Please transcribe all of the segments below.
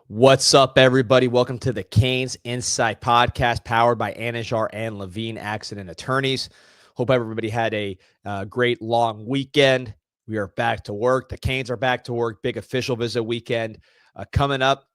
What's up, everybody? Welcome to the CanesInSight podcast, powered by Andrade and Levine Accident Attorneys. Hope everybody had a great long weekend. We are back to work. The Canes are back to work. Big official visit weekend coming up.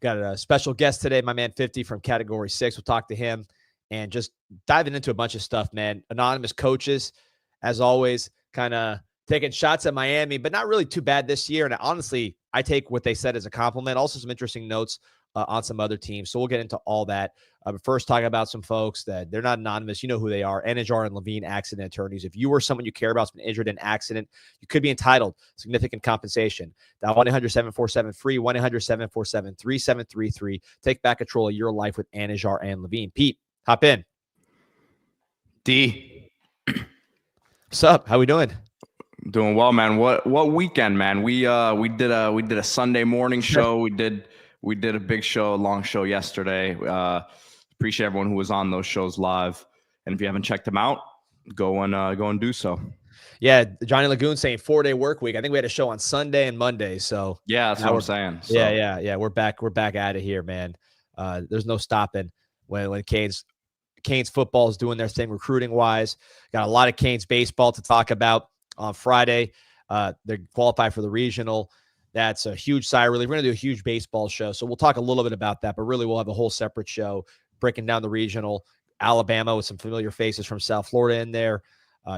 Got a special guest today, my man 50 from Category 6. We'll talk to him and just diving into a bunch of stuff, man. Anonymous coaches, as always, kind of taking shots at Miami, but not really too bad this year. And honestly, I take what they said as a compliment. Also, some interesting notes on some other teams. So we'll get into all that. But first, talking about some folks that they're not anonymous. You know who they are. Andrade and Levine Accident Attorneys. If you or someone you care about has been injured in an accident, you could be entitled to significant compensation. Dial 1-800-747-FREE, 1-800-747-3733. Take back control of your life with Andrade and Levine. Pete, hop in. D. What's up? How we doing? Doing well, man. What weekend, man? We did a Sunday morning show. We did a big show, a long show yesterday. Appreciate everyone who was on those shows live. And if you haven't checked them out, go and do so. Yeah, Johnny Lagoon saying 4-day work week. I think we had a show on Sunday and Monday. So yeah, that's what I'm saying. So. Yeah. We're back at it here, man. There's no stopping when Canes football is doing their thing recruiting wise. Got a lot of Canes baseball to talk about. On Friday, they qualify for the regional. That's a huge sigh of relief. We're going to do a huge baseball show, so we'll talk a little bit about that, but really we'll have a whole separate show breaking down the regional. Alabama with some familiar faces from South Florida in there.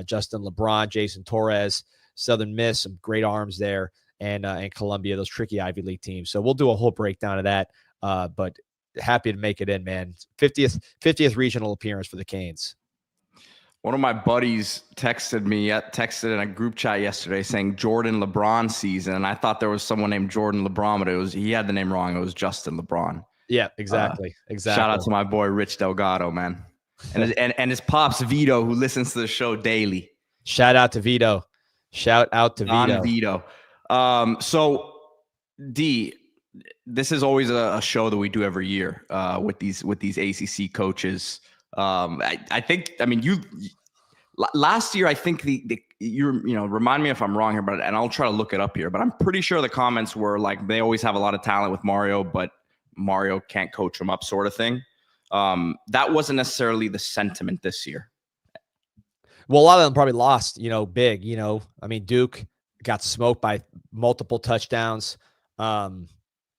Justin LeBron, Jason Torres, Southern Miss, some great arms there, and Columbia, those tricky Ivy League teams. So we'll do a whole breakdown of that, but happy to make it in, man. 50th regional appearance for the Canes. One of my buddies texted in a group chat yesterday saying Jordan LeBron season. And I thought there was someone named Jordan LeBron, but he had the name wrong. It was Justin LeBron. Yeah, exactly. Shout out to my boy, Rich Delgado, man. And his pops, Vito, who listens to the show daily. Shout out to Vito. Vito. So D, this is always a show that we do every year with these ACC coaches. Last year, I think remind me if I'm wrong here, but and I'll try to look it up here, but I'm pretty sure the comments were like, they always have a lot of talent with Mario, but Mario can't coach them up sort of thing. That wasn't necessarily the sentiment this year. Well, a lot of them probably lost, big, Duke got smoked by multiple touchdowns. Who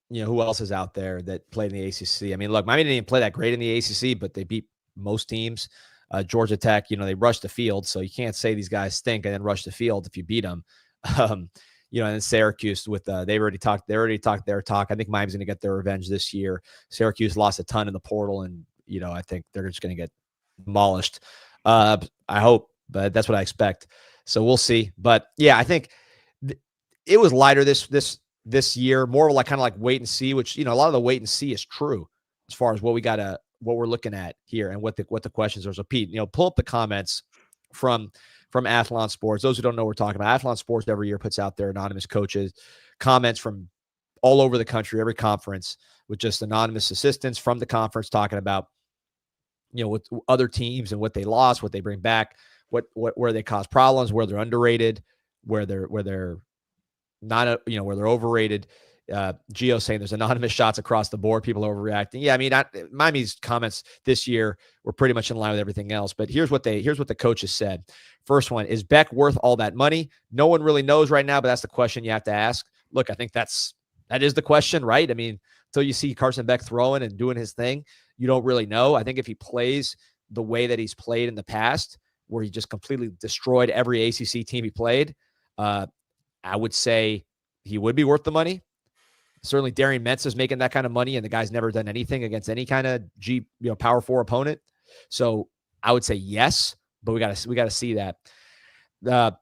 else is out there that played in the ACC? I mean, look, Miami didn't even play that great in the ACC, but they beat most teams. Georgia Tech, they rushed the field, so you can't say these guys stink and then rush the field if you beat them. And then Syracuse with they already talked their talk. I think Miami's going to get their revenge this year. Syracuse lost a ton in the portal, and I think they're just going to get demolished. I hope, but that's what I expect. So we'll see. But yeah, I think it was lighter this year, more like kind of like wait and see, which a lot of the wait and see is true as far as what we're looking at here and what the questions are. So Pete, pull up the comments from Athlon Sports. Those who don't know what we're talking about, Athlon Sports every year puts out their anonymous coaches comments from all over the country, every conference, with just anonymous assistants from the conference talking about, with other teams and what they lost, what they bring back, where they cause problems, where they're underrated, where they're not, where they're overrated. Gio saying there's anonymous shots across the board. People are overreacting. Yeah, I mean, Miami's comments this year were pretty much in line with everything else. But here's what the coaches said. First one, is Beck worth all that money? No one really knows right now, but that's the question you have to ask. Look, I think that is the question, right? I mean, until you see Carson Beck throwing and doing his thing, you don't really know. I think if he plays the way that he's played in the past, where he just completely destroyed every ACC team he played, I would say he would be worth the money. Certainly Darian Mentz is making that kind of money, and the guy's never done anything against any kind of Power 4 opponent. So I would say yes, but we got to see that. They'll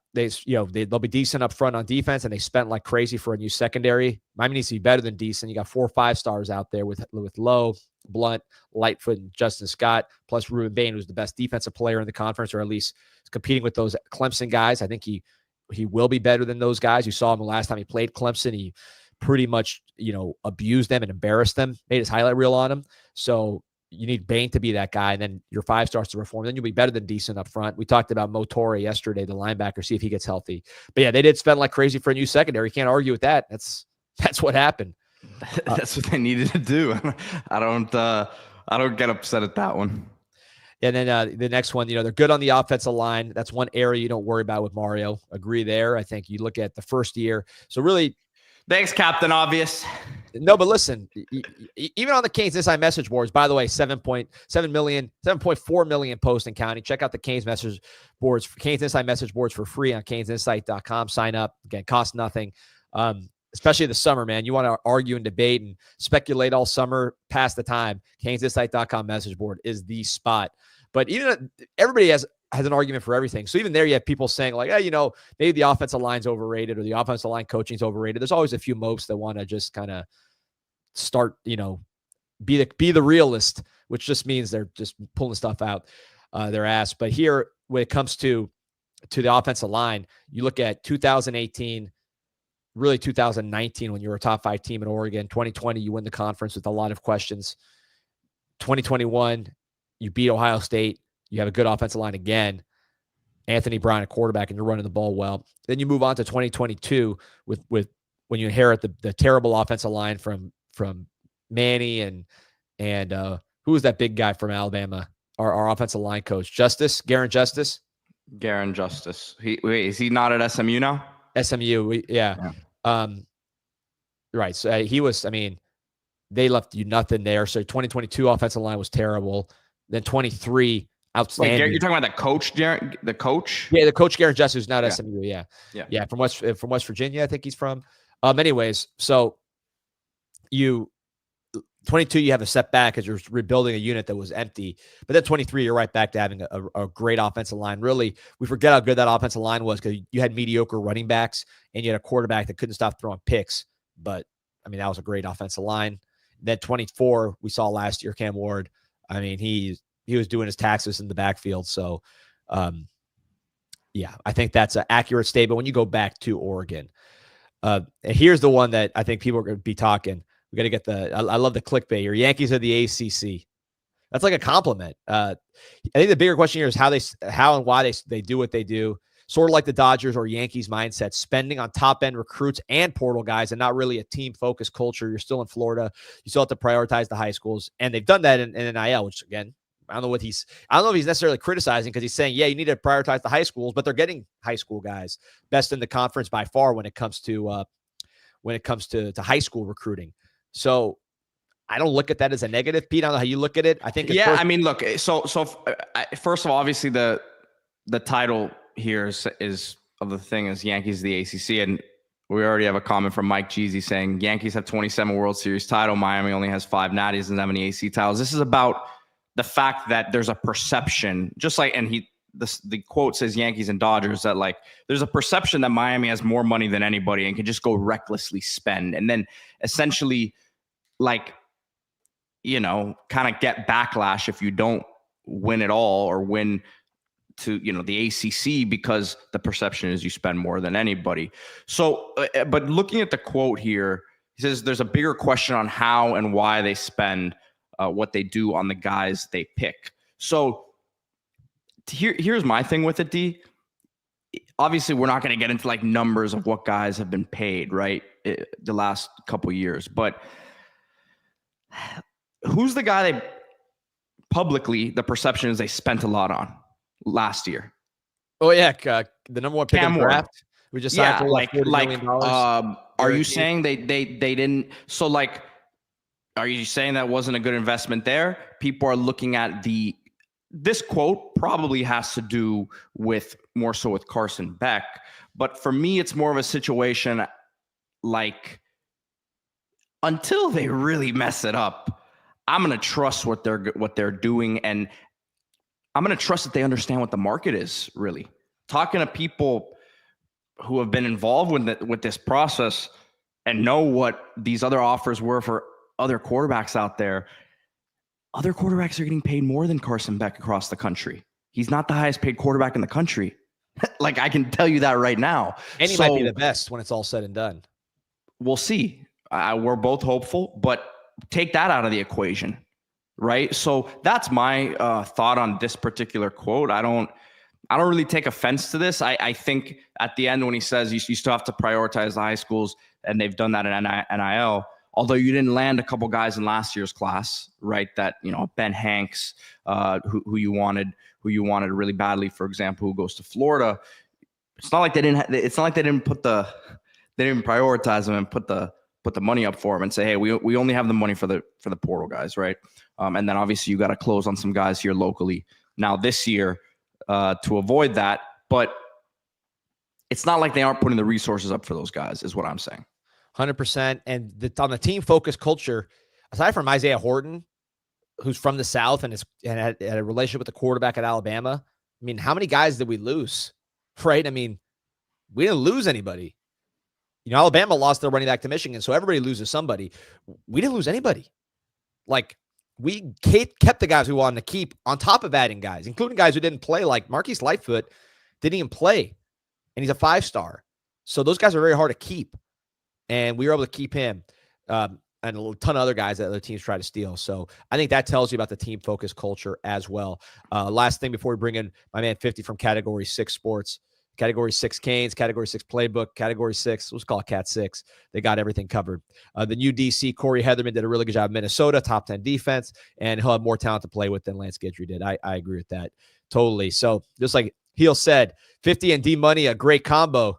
be decent up front on defense, and they spent like crazy for a new secondary. Miami needs to be better than decent. You got 4 5-stars out there with Lowe, Blunt, Lightfoot, and Justin Scott, plus Ruben Bain, who's the best defensive player in the conference, or at least competing with those Clemson guys. I think he will be better than those guys. You saw him the last time he played Clemson. He pretty much, abused them and embarrassed them, made his highlight reel on them. So you need Bain to be that guy, and then your 5 stars to reform. Then you'll be better than decent up front. We talked about Mo Torre yesterday, the linebacker, see if he gets healthy. But yeah, they did spend like crazy for a new secondary. You can't argue with that. That's what happened. That's what they needed to do. I don't get upset at that one. And then the next one, they're good on the offensive line. That's one area you don't worry about with Mario. Agree there. I think you look at the first year. So really, thanks, Captain Obvious. No, but listen, even on the Canes Inside message boards, by the way, 7.4 million posts and counting. Check out the Canes message boards, Canes Inside message boards for free on CanesInsight.com. Sign up. Again, cost nothing. Especially the summer, man. You want to argue and debate and speculate all summer past the time. CanesInsight.com message board is the spot. But even everybody has an argument for everything. So even there, you have people saying like, hey, maybe the offensive line's overrated or the offensive line coaching's overrated. There's always a few mopes that want to just kind of start, be the realist, which just means they're just pulling stuff out their ass. But here, when it comes to the offensive line, you look at 2018, really 2019, when you were a top 5 team in Oregon. 2020, you win the conference with a lot of questions. 2021, you beat Ohio State. You have a good offensive line again. Anthony Brown, a quarterback, and you're running the ball well. Then you move on to 2022 with when you inherit the terrible offensive line from Manny and who was that big guy from Alabama? Our offensive line coach, Garen Justice. Is he not at SMU now? SMU, yeah. Right. So he was. I mean, they left you nothing there. So 2022 offensive line was terrible. Then 23. Outstanding. Wait, you're talking about the coach, the coach? Yeah, the coach, Garen Justice, who's not SMU. Yeah. From West Virginia, I think he's from. Anyways, so 22, you have a setback as you're rebuilding a unit that was empty. But then 23, you're right back to having a great offensive line. Really, we forget how good that offensive line was because you had mediocre running backs and you had a quarterback that couldn't stop throwing picks. But I mean, that was a great offensive line. Then 24, we saw last year, Cam Ward. I mean, he was doing his taxes in the backfield. So, yeah, I think that's an accurate statement when you go back to Oregon. Here's the one that I think people are going to be talking. We got to get I love the clickbait here. Yankees are the ACC. That's like a compliment. I think the bigger question here is how and why they do what they do. Sort of like the Dodgers or Yankees mindset, spending on top-end recruits and portal guys and not really a team-focused culture. You're still in Florida. You still have to prioritize the high schools. And they've done that in NIL, which, again, I don't know if he's necessarily criticizing because he's saying, yeah, you need to prioritize the high schools, but they're getting high school guys best in the conference by far when it comes to high school recruiting. So I don't look at that as a negative, Pete. I don't know how you look at it. I think, I mean, look, so first of all, obviously the title here is of the thing is Yankees, the ACC. And we already have a comment from Mike Jeezy saying Yankees have 27 World Series title. Miami only has 5 natties, doesn't have any AC titles. This is about the fact that there's a perception, just like, and the quote says Yankees and Dodgers, that like there's a perception that Miami has more money than anybody and can just go recklessly spend. And then essentially like, kind of get backlash if you don't win at all or win to, the ACC because the perception is you spend more than anybody. So, but looking at the quote here, he says there's a bigger question on how and why they spend what they do on the guys they pick. So here's my thing with it, D. Obviously, we're not going to get into like numbers of what guys have been paid, right? The last couple of years, but who's the guy they publicly, the perception is they spent a lot on last year? Oh yeah. The number one pick in the draft. We just signed for like $40 million. Are you saying they didn't? So like, are you saying that wasn't a good investment there? People are looking at this quote probably has to do with more so with Carson Beck. But for me, it's more of a situation like until they really mess it up, I'm going to trust what they're doing. And I'm going to trust that they understand what the market is really. Talking to people who have been involved with this process and know what these other offers were for other quarterbacks out there, other quarterbacks are getting paid more than Carson Beck across the country. He's not the highest paid quarterback in the country. Like, I can tell you that right now. And he might be the best when it's all said and done. We'll see. We're both hopeful, but take that out of the equation, right? So that's my thought on this particular quote. I don't really take offense to this. I think at the end when he says you still have to prioritize the high schools, and they've done that in NIL, although you didn't land a couple guys in last year's class, right? That, Ben Hanks, who you wanted really badly, for example, who goes to Florida. It's not like they didn't. It's not like they didn't they didn't prioritize him and put the money up for him and say, hey, we only have the money for the portal guys, right? And then obviously you got to close on some guys here locally now this year to avoid that. But it's not like they aren't putting the resources up for those guys, is what I'm saying. 100%. And on the team focused culture, aside from Isaiah Horton, who's from the South and had a relationship with the quarterback at Alabama, I mean, how many guys did we lose? Right? I mean, we didn't lose anybody. Alabama lost their running back to Michigan, so everybody loses somebody. We didn't lose anybody. Like, we kept the guys we wanted to keep on top of adding guys, including guys who didn't play, like Marquise Lightfoot didn't even play, and he's a 5-star. So those guys are very hard to keep, and we were able to keep him and a ton of other guys that other teams try to steal. So I think that tells you about the team-focused culture as well. Last thing before we bring in my man 50 from Category 6 Sports. Category 6 Canes, Category 6 Playbook, Category 6, let's call it Cat 6. They got everything covered. The new DC, Corey Heatherman, did a really good job in Minnesota, top 10 defense, and he'll have more talent to play with than Lance Guidry did. I agree with that totally. So just like Heel said, 50 and D-Money, a great combo.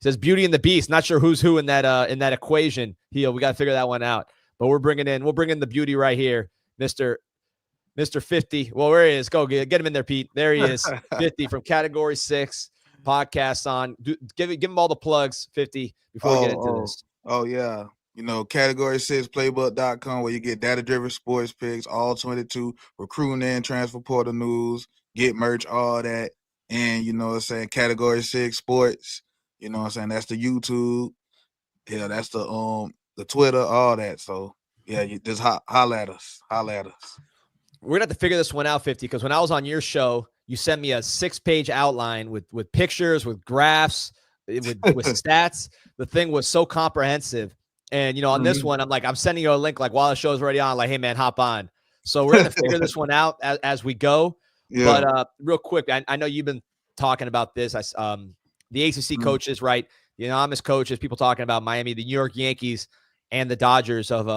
Says Beauty and the Beast. Not sure who's who in that equation. Heel, we got to figure that one out. But we'll bring in the beauty right here, Mr. 50. Well, where he is? Go get him in there, Pete. There he is, 50 from Category 6. Podcasts on. Give him all the plugs, 50, before we get into this. Oh, yeah. Category 6 playbook.com, where you get data-driven sports picks, all 22, recruiting and transfer portal news, get merch, all that. And, Category 6 sports, that's the YouTube. Yeah, that's the Twitter, all that. So, yeah, you just holla at us. We're going to have to figure this one out, 50, because when I was on your show, you sent me a 6-page outline with pictures, with graphs, with stats. The thing was so comprehensive. And, on this one, I'm sending you a link, like, while the show's already on, like, hey, man, hop on. So we're going to figure this one out as we go. Yeah. But real quick, I know you've been talking about this. The ACC coaches, right? The anonymous coaches, people talking about Miami, the New York Yankees, and the Dodgers of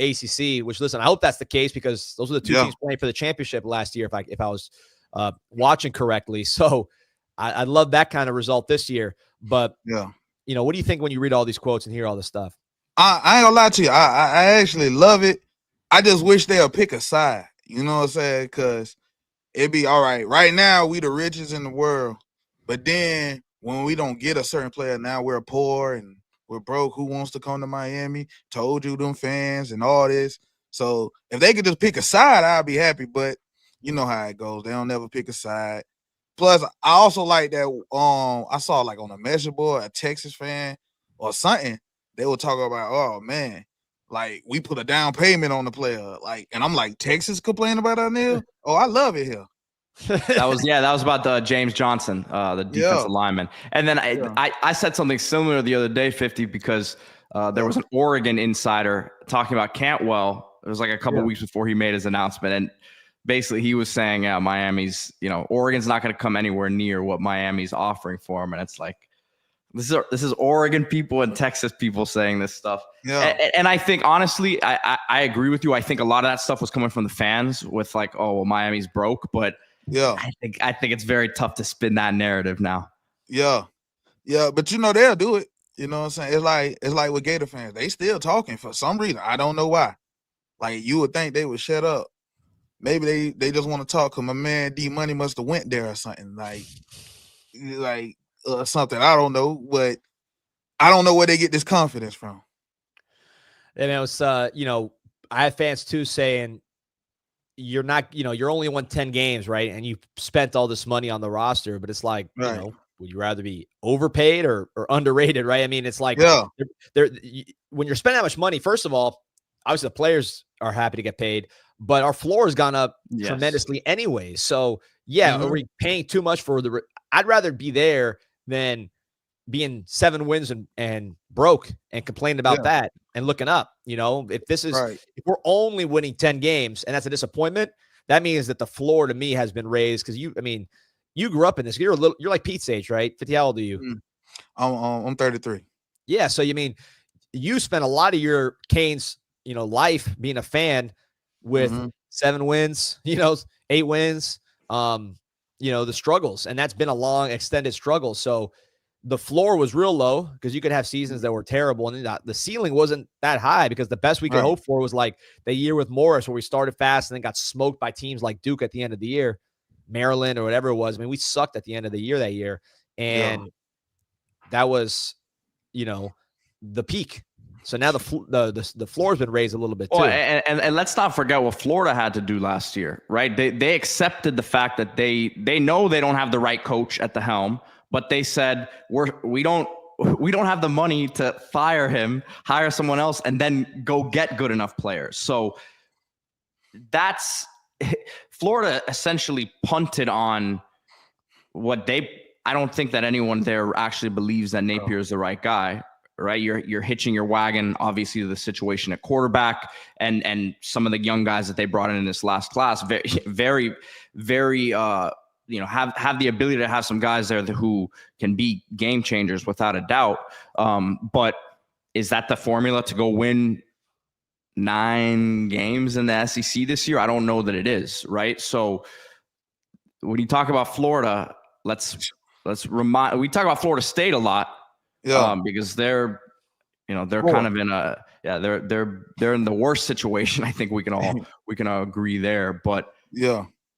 ACC, which, listen, I hope that's the case, because those are the two teams playing for the championship last year, if I was watching correctly. So I love that kind of result this year. But, what do you think when you read all these quotes and hear all this stuff? I ain't gonna lie to you. I actually love it. I just wish they'll pick a side. You know what I'm saying? Because it'd be all right. Right now, we the richest in the world. But then when we don't get a certain player, now we're poor and we're broke. Who wants to come to Miami? Told you, them fans and all this. So if they could just pick a side, I'd be happy. But you know how it goes. They don't never pick a side. Plus, I also like that. I saw like on a message board, a Texas fan or something. They were talking about, oh man, like we put a down payment on the player. Like, and I'm like, Texas complaining about our nil? Oh, I love it here. That was about the James Johnson, the defensive lineman. And then I said something similar the other day, 50, because there was an Oregon insider talking about Cantwell. It was like a couple weeks before he made his announcement, and basically he was saying, Miami's, Oregon's not going to come anywhere near what Miami's offering for him. And it's like, this is Oregon people and Texas people saying this stuff. Yeah. And I think, honestly, I agree with you. I think a lot of that stuff was coming from the fans with like, oh, well, Miami's broke, but yeah, I think it's very tough to spin that narrative now. Yeah. Yeah, but they'll do it. You know what I'm saying? It's like with Gator fans. They still talking for some reason. I don't know why. Like, you would think they would shut up. Maybe they just want to talk because my man D Money must have went there or something. Like something. I don't know, but I don't know where they get this confidence from. And it was I have fans too saying, you're not, you're only won 10 games, right? And you spent all this money on the roster, but it's like, would you rather be overpaid or underrated, right? I mean, it's like, when you're spending that much money, first of all, obviously the players are happy to get paid, but our floor has gone up tremendously anyway. So are we paying too much for I'd rather be there than being 7 wins and broke and complaining about that and looking up. If this is if we're only winning 10 games and that's a disappointment, that means that the floor to me has been raised, because you grew up in this. You're like Pete's age, right? 50. How old are you? I'm 33. Yeah. So you spent a lot of your Canes, life being a fan with 7 wins, 8 wins, the struggles. And that's been a long, extended struggle. So the floor was real low because you could have seasons that were terrible. And the ceiling wasn't that high because the best we could hope for was like the year with Morris where we started fast and then got smoked by teams like Duke at the end of the year, Maryland or whatever it was. I mean, we sucked at the end of the year that year. And that was, the peak. So now the floor has been raised a little bit too. Oh, and let's not forget what Florida had to do last year, right? They accepted the fact that they know they don't have the right coach at the helm, but they said we don't have the money to fire him, hire someone else, and then go get good enough players. So that's Florida essentially punted on what I don't think that anyone there actually believes that Napier is the right guy. Right, you're hitching your wagon, obviously, to the situation at quarterback, and some of the young guys that they brought in this last class, very, very, have the ability to have some guys there who can be game changers without a doubt. But is that the formula to go win 9 games in the SEC this year? I don't know that it is. Right, so when you talk about Florida, let's remind. We talk about Florida State a lot. Yeah, because they're kind of in they're in the worst situation. I think we can all agree there. But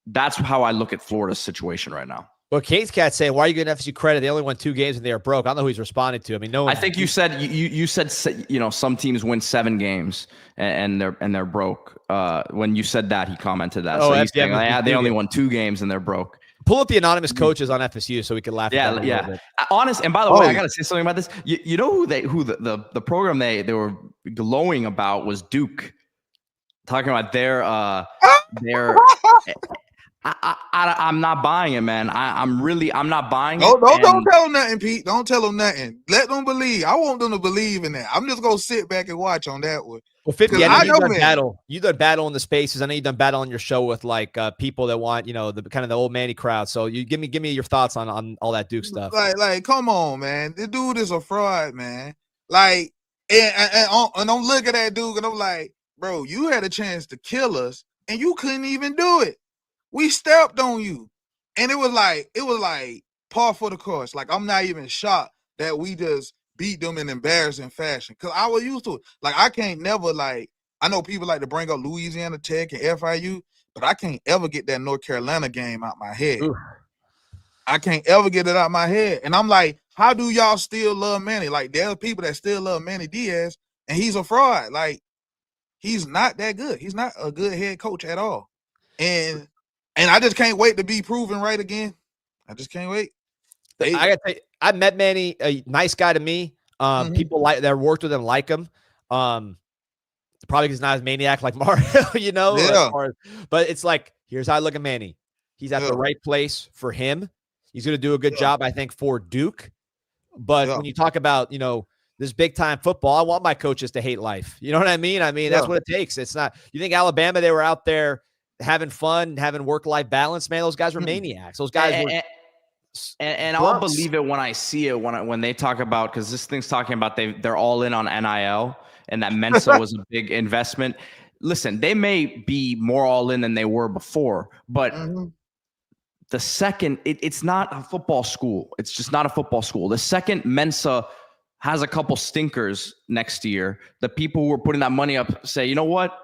that's how I look at Florida's situation right now. Well, Canes Cat saying, why are you giving FSU credit? They only won 2 games and they are broke. I don't know who he's responding to. I mean, I think you said you said some teams win 7 games and they're broke. When you said that, he commented that. So he's saying, they only won 2 games and they're broke. Pull up the anonymous coaches on FSU so we can laugh at them a little bit. Honest, and by the way, I gotta say something about this. You know who the program they were glowing about was Duke. Talking about their I'm not buying it, man. I'm not buying it. Don't tell them nothing, Pete. Don't tell them nothing. Let them believe. I want them to believe in that. I'm just gonna sit back and watch on that one. Well, 50, I know you've done battle. You've done battle in the spaces. I know you've done battle on your show with like people that want, the kind of the old Manny crowd. So you give me your thoughts on all that Duke stuff. Like, come on, man. This dude is a fraud, man. Like, and I'm looking at that dude and I'm like, bro, you had a chance to kill us and you couldn't even do it. We stepped on you. And it was like par for the course. Like, I'm not even shocked that we just beat them in embarrassing fashion. Cause I was used to it. Like, I can't never I know people like to bring up Louisiana Tech and FIU, but I can't ever get that North Carolina game out my head. Ooh. I can't ever get it out my head. And I'm like, how do y'all still love Manny? Like, there are people that still love Manny Diaz, and he's a fraud. Like, he's not that good. He's not a good head coach at all. And I just can't wait to be proven right again. I just can't wait. I gotta tell you, I met Manny, a nice guy to me. People that worked with him like him. Probably because he's not as maniac like Mario, Yeah. But it's like, here's how I look at Manny. He's at the right place for him. He's going to do a good job, I think, for Duke. But when you talk about, this big time football, I want my coaches to hate life. You know what I mean? That's what it takes. It's not. You think Alabama? They were out there having fun, having work-life balance. Man, those guys were maniacs. Those guys were. And I'll believe it when I see it when they talk about, because this thing's talking about they're all in on NIL and that Mensa was a big investment. Listen, they may be more all in than they were before, but the second it's not a football school. It's just not a football school. The second Mensa has a couple stinkers next year, the people who are putting that money up say, you know what?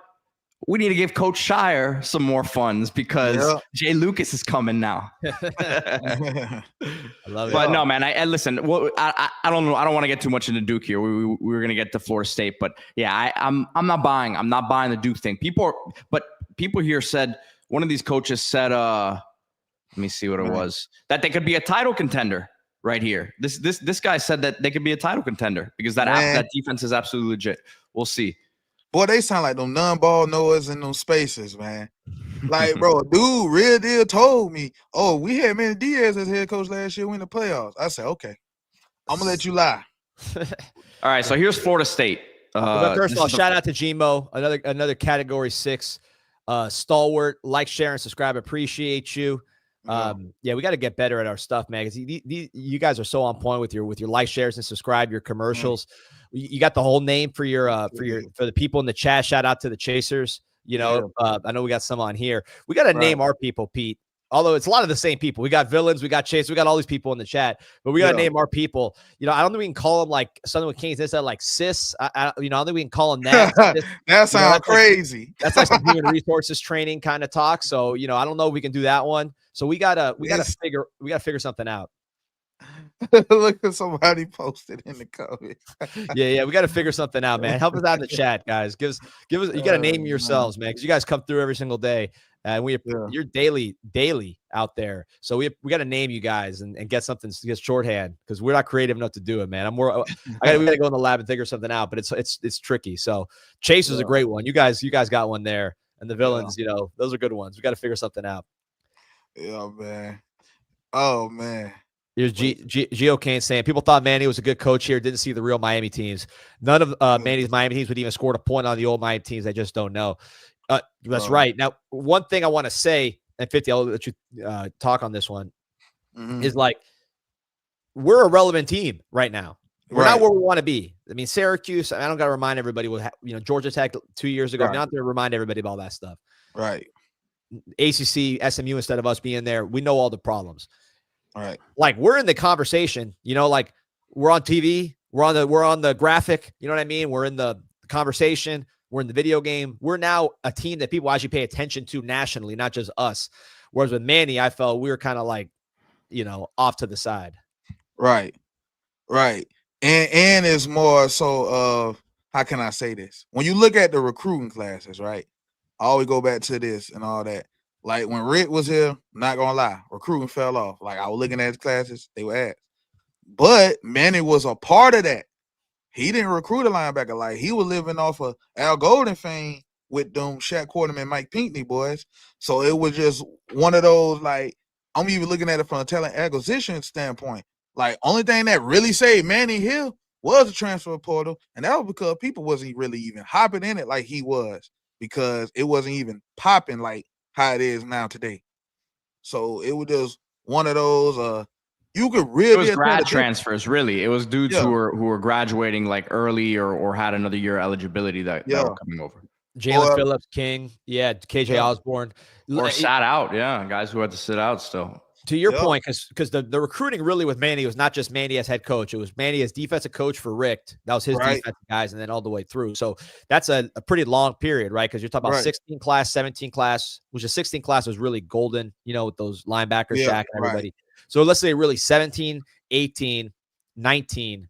We need to give Coach Shire some more funds because Jay Lucas is coming now. I love it. But no, man. I listen. Well, I don't know. I don't want to get too much into Duke here. We were going to get to Florida State, but yeah, I'm not buying. I'm not buying the Duke thing. People here said, one of these coaches said, let me see what it was, that they could be a title contender right here. This guy said that they could be a title contender because that defense is absolutely legit. We'll see. Boy, they sound like them non-ball knowers in them spaces, man. Like, bro, dude, real deal told me, oh, we had Manny Diaz as head coach last year, win the playoffs. I said, okay, I'm going to let you lie. All right, so here's Florida State. First of all, shout out to Gmo, another Category 6 stalwart. Like, share, and subscribe. Appreciate you. Yeah, we got to get better at our stuff, man. Because you guys are so on point with your like, shares, and subscribe. Your commercials, you got the whole name for the people in the chat. Shout out to the Chasers. You know, I know we got some on here. We got to name our people, Pete. Although it's a lot of the same people. We got villains, we got Chase, we got all these people in the chat, but we got to name our people. You know, I don't think we can call them like something with Canes instead, like sis. I don't think we can call them that. That sounds crazy. That's like some human resources training kind of talk. So, you know, I don't know if we can do that one. So we gotta figure something out. Look at somebody posted in the comments. yeah, we got to figure something out, man. Help us out in the chat, guys. Give us. You got to name yourselves, man, because you guys come through every single day, and you're daily out there. So we got to name you guys and get something, get shorthand, because we're not creative enough to do it, man. we got to go in the lab and figure something out, but it's tricky. So Chase is a great one. You guys got one there, and the villains, you know, those are good ones. We got to figure something out. Yeah, man. Oh man. Here's Gio Kane saying, people thought Manny was a good coach here, didn't see the real Miami teams. None of Manny's Miami teams would even score a point on the old Miami teams. I just don't know. That's right. Now, one thing I want to say, and 50, I'll let you talk on this one, is like, we're a relevant team right now. We're not where we want to be. I mean, Syracuse, I don't got to remind everybody with, Georgia Tech 2 years ago. Not to remind everybody of all that stuff. Right. ACC, SMU, instead of us being there, we know all the problems. Right. Like, we're in the conversation, like we're on TV, we're on the graphic, you know what I mean? We're in the conversation, we're in the video game. We're now a team that people actually pay attention to nationally, not just us. Whereas with Manny, I felt we were kind of like, off to the side. Right. Right. And it's more so of, how can I say this? When you look at the recruiting classes, right? I always go back to this and all that. Like, when Rick was here, not gonna lie, recruiting fell off. Like, I was looking at his classes, they were ass. But Manny was a part of that. He didn't recruit a linebacker. Like, he was living off of Al Golden fame with them Shaq Quarterman, Mike Pinckney boys. So it was just one of those, like, I'm even looking at it from a talent acquisition standpoint. Like, only thing that really saved Manny here was the transfer portal, and that was because people wasn't really even hopping in it like he was, because it wasn't even popping like how it is now today. So it was just one of those, you could really. It was grad transfers, really. It was dudes who were graduating like early or had another year eligibility that were coming over. Jalen Phillips, King, KJ Osborne, or sat out, guys who had to sit out still. To your point, because the recruiting really with Manny was not just Manny as head coach. It was Manny as defensive coach for Rick. That was his defensive guys, and then all the way through. So that's a pretty long period, right? Because you're talking about 16 class, 17 class, which is 16 class was really golden, with those linebackers, Shaq, and everybody. So let's say really 17, 18, 19,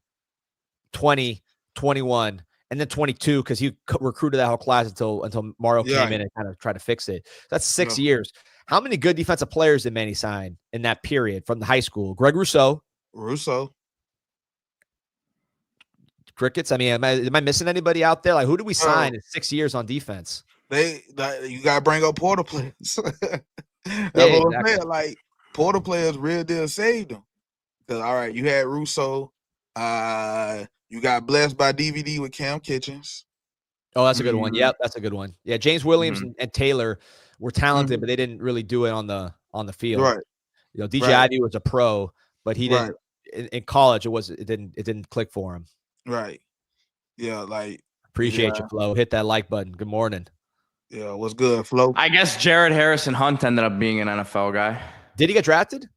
20, 21, and then 22, because he recruited that whole class until Mario came in and kind of tried to fix it. That's 6 years. How many good defensive players did Manny sign in that period from the high school? Greg Rousseau. Crickets. I mean, am I missing anybody out there? Like, who did we sign in 6 years on defense? You got to bring up portal players. That's what I'm saying. Like, portal players real deal saved them. Because, all right, you had Rousseau. You got blessed by DVD with Cam Kitchens. Oh, that's a good one. Yep, that's a good one. Yeah, James Williams and Taylor were talented, but they didn't really do it on the field. Right. DJ Ivy was a pro, but he didn't in college. It didn't click for him. Right. Yeah. Like, appreciate you, Flo. Hit that like button. Good morning. Yeah. What's good, Flo? I guess Jared Harrison Hunt ended up being an NFL guy. Did he get drafted?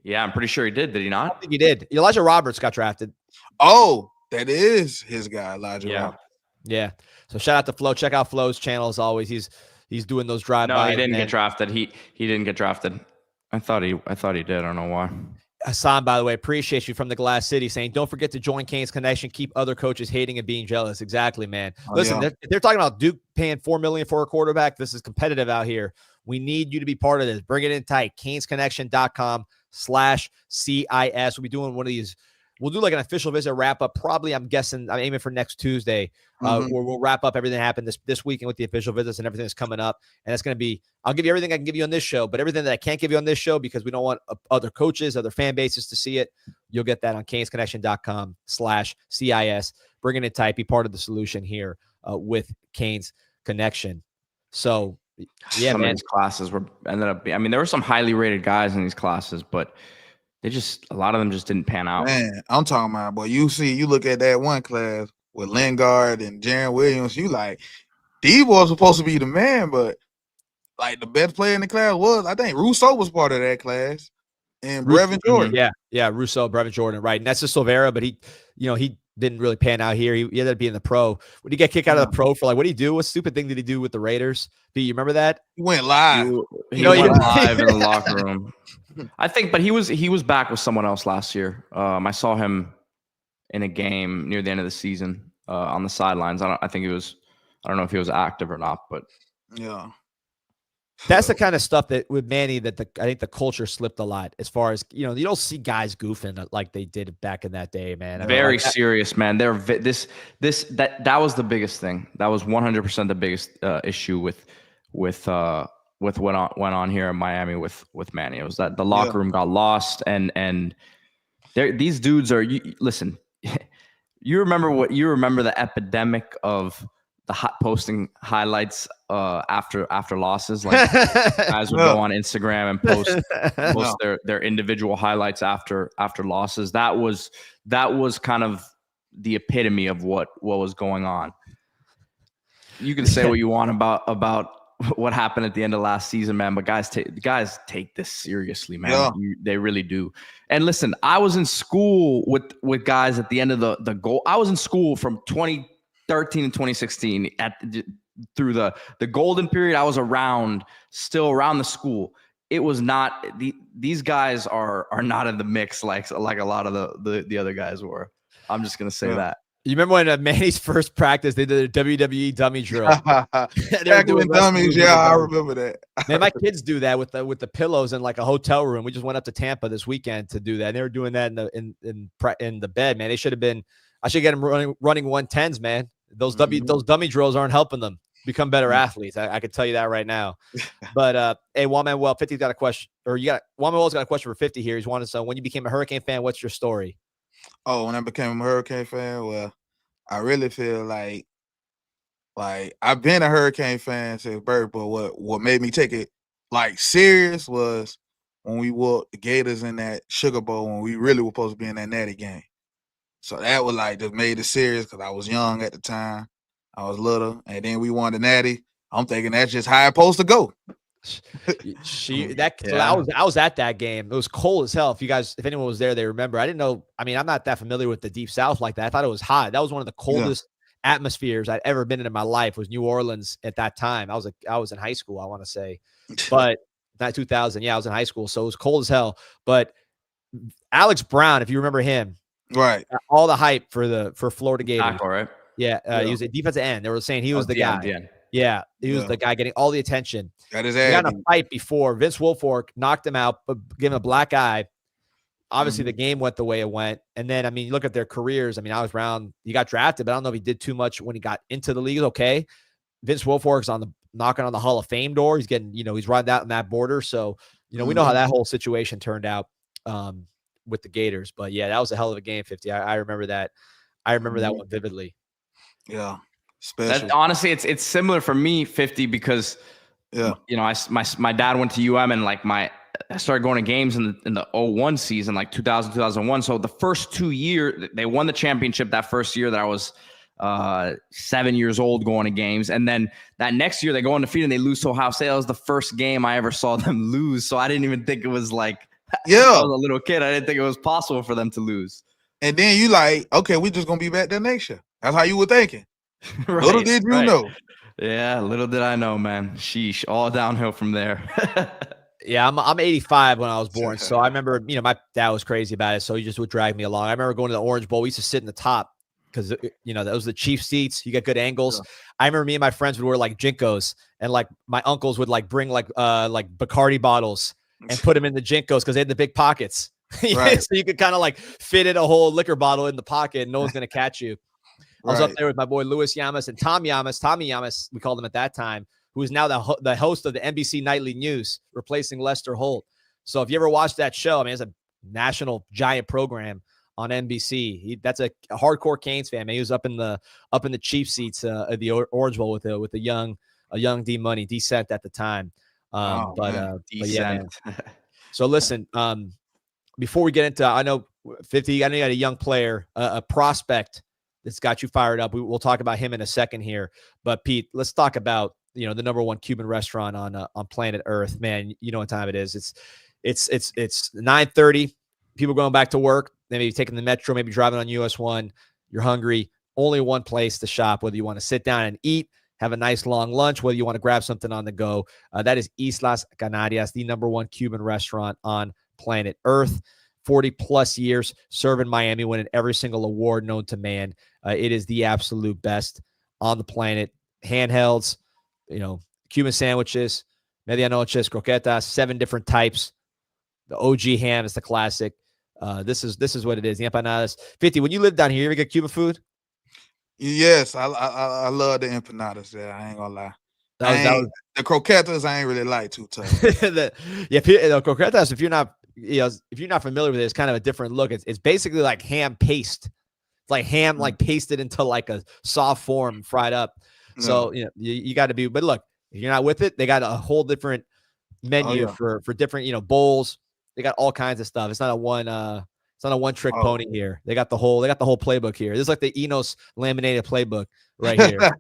Yeah, I'm pretty sure he did. Did he not? I think he did. Elijah Roberts got drafted. Oh, that is his guy, Elijah Roberts. Yeah. So shout out to Flo. Check out Flo's channel as always. He's doing those drive-by. No, he didn't get drafted. He didn't get drafted. I thought he did. I don't know why. Hassan, by the way, appreciate you from the Glass City saying, don't forget to join Canes Connection. Keep other coaches hating and being jealous. Exactly, man. Listen, they're talking about Duke paying $4 million for a quarterback. This is competitive out here. We need you to be part of this. Bring it in tight. CanesConnection.com/CIS. We'll be doing one of these. We'll do like an official visit wrap up. Probably, I'm aiming for next Tuesday. Where we'll wrap up everything that happened this weekend with the official visits and everything that's coming up. And it's going to be, I'll give you everything I can give you on this show, but everything that I can't give you on this show because we don't want other coaches, other fan bases to see it. You'll get that on CanesConnection.com/CIS. Bring it in tight. Be part of the solution here with Canes Connection. So Yeah, some man. of these classes ended up being, I mean, there were some highly rated guys in these classes, but a lot of them just didn't pan out. Man, I'm talking about, boy, you look at that one class with Lingard and Jaron Williams, you like, these boys supposed to be the man, but like the best player in the class I think Rousseau was part of that class, and Brevin Jordan. Yeah, Rousseau, Brevin Jordan, right. And that's just Silvera, but he didn't really pan out here. He ended up being the pro. Would he get kicked out of the pro for like, what did he do? What stupid thing did he do with the Raiders? Do you remember that? He went live. He went live in the locker room. I think, but he was back with someone else last year. I saw him in a game near the end of the season on the sidelines. I don't know if he was active or not, but yeah. That's the kind of stuff that with Manny I think the culture slipped a lot as far as, you don't see guys goofing like they did back in that day, man. Very serious, man. That was the biggest thing. That was 100% the biggest issue with what went on here in Miami with Manny. It was that the locker room got lost, and these dudes are. Listen, you remember the epidemic of the hot posting highlights after losses. Like guys would go on Instagram and post their individual highlights after losses. That was kind of the epitome of what was going on. You can say what you want about what happened at the end of last season, man, but guys take this seriously, man. Yeah. They really do. And listen, I was in school with guys at the end of the goal. I was in school from 2013 and 2016 through the golden period. I was still around the school. It was not these guys are not in the mix like a lot of the other guys were. I'm just gonna say that. You remember when Manny's first practice, they did a WWE dummy drill. Tackling dummies, I remember that. Man, my kids do that with the pillows in like a hotel room. We just went up to Tampa this weekend to do that. And they were doing that in the bed, man. I should get them running 110s, man. Those dummy drills aren't helping them become better athletes. I can tell you that right now. But hey, Juan-Manuel, 50's got a question, or Juan-Manuel's got a question for 50 here. He's wanted, so when you became a Hurricane fan, what's your story? Oh, when I became a Hurricane fan, well, I really feel like I've been a Hurricane fan since birth, but what made me take it like serious was when we whooped the Gators in that Sugar Bowl when we really were supposed to be in that Natty game. So that was like just made it serious because I was young at the time. I was little, and then we won the Natty. I'm thinking that's just how it's supposed to go. I was at that game. It was cold as hell. If anyone was there, they remember. I didn't know. I mean, I'm not that familiar with the Deep South like that. I thought it was hot. That was one of the coldest atmospheres I'd ever been in my life. Was New Orleans at that time. I was in high school, I want to say, but not 2000. Yeah, I was in high school, so it was cold as hell. But Alex Brown, if you remember him, right? All the hype for Florida Gators. Tackle, right? Yeah, he was a defensive end. They were saying he was the guy. End. Yeah, he was the guy getting all the attention. Got his ass. He got in a fight before. Vince Wilfork knocked him out, but gave him a black eye. Obviously, the game went the way it went. And then, I mean, you look at their careers. I mean, I was around. He got drafted, but I don't know if he did too much when he got into the league. Okay. Vince Wilfork's knocking on the Hall of Fame door. He's getting, he's right out in that border. So, we know how that whole situation turned out with the Gators. But, yeah, that was a hell of a game, 50. I remember that. I remember that one vividly. Yeah. Honestly, it's similar for me, 50, because my dad went to UM, and like I started going to games in the 01 season, like 2000, 2001. So the first 2 years, they won the championship that first year that I was 7 years old going to games. And then that next year they go undefeated and they lose to Ohio State. That was the first game I ever saw them lose. So I didn't even think it was like, I was a little kid. I didn't think it was possible for them to lose. And then you like, okay, we just going to be back there next year. That's how you were thinking. Right, little did you know. Yeah, little did I know, man. Sheesh, all downhill from there. Yeah, I'm 85 when I was born. So I remember, my dad was crazy about it. So he just would drag me along. I remember going to the Orange Bowl. We used to sit in the top because, that was the chief seats. You get good angles. Yeah. I remember me and my friends would wear like Jinkos, and like my uncles would like bring like Bacardi bottles and put them in the Jinkos because they had the big pockets. Right. So you could kind of like fit in a whole liquor bottle in the pocket and no one's going to catch you. I was up there with my boy Louis Llamas and Tom Llamas. Tommy Llamas, we called him at that time, who is now the host of the NBC Nightly News, replacing Lester Holt. So if you ever watched that show, I mean, it's a national giant program on NBC. That's a hardcore Canes fan, man. He was up in the cheap seats at the Orange Bowl with the young a young D Money, Decent at the time. But yeah, man. So listen, before we get into, I know 50, I know you got a young player, a prospect that's got you fired up. We'll talk about him in a second here. But Pete, let's talk about, the number one Cuban restaurant on planet Earth. Man, you know what time it is. It's 9:30. People going back to work. They may be taking the metro, maybe driving on US 1. You're hungry. Only one place to shop, whether you want to sit down and eat, have a nice long lunch, whether you want to grab something on the go. That is Islas Canarias, the number one Cuban restaurant on planet Earth. 40 plus years serving Miami, winning every single award known to man. It is the absolute best on the planet. Handhelds, Cuban sandwiches, medianoches, croquetas, 7 different types. The OG ham is the classic. This is what it is. The empanadas. 50, when you lived down here, you ever get Cuban food? Yes, I love the empanadas there. I ain't gonna lie. The croquetas I ain't really like too tough. The croquetas, if you're not familiar with it, it's kind of a different look. It's basically like ham paste. It's like ham like pasted into like a soft form, fried up. So you got to be. But look, if you're not with it, they got a whole different menu for different bowls. They got all kinds of stuff. It's not a one trick pony here. They got the whole playbook here. This is like the Enos laminated playbook right here.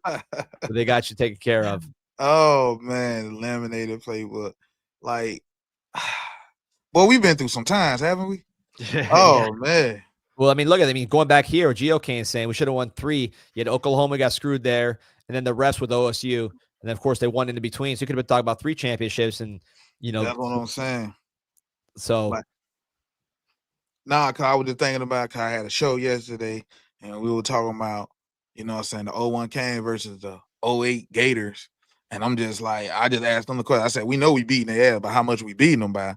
They got you taken care of. Oh man, laminated playbook. Like, well, we've been through some times, haven't we? Oh man. Well, I mean, look at it. I mean, going back here, Geo Kane saying we should have won 3. Yet Oklahoma got screwed there, and then the rest with OSU, and then of course they won in between. So you could have been talking about 3 championships, and that's what I'm saying. So, cause I was just thinking about, cause I had a show yesterday, and we were talking about, the 01 Cane versus the 08 Gators, and I'm just like, I just asked them the question. I said, we know we beating their ass, but how much we beating them by?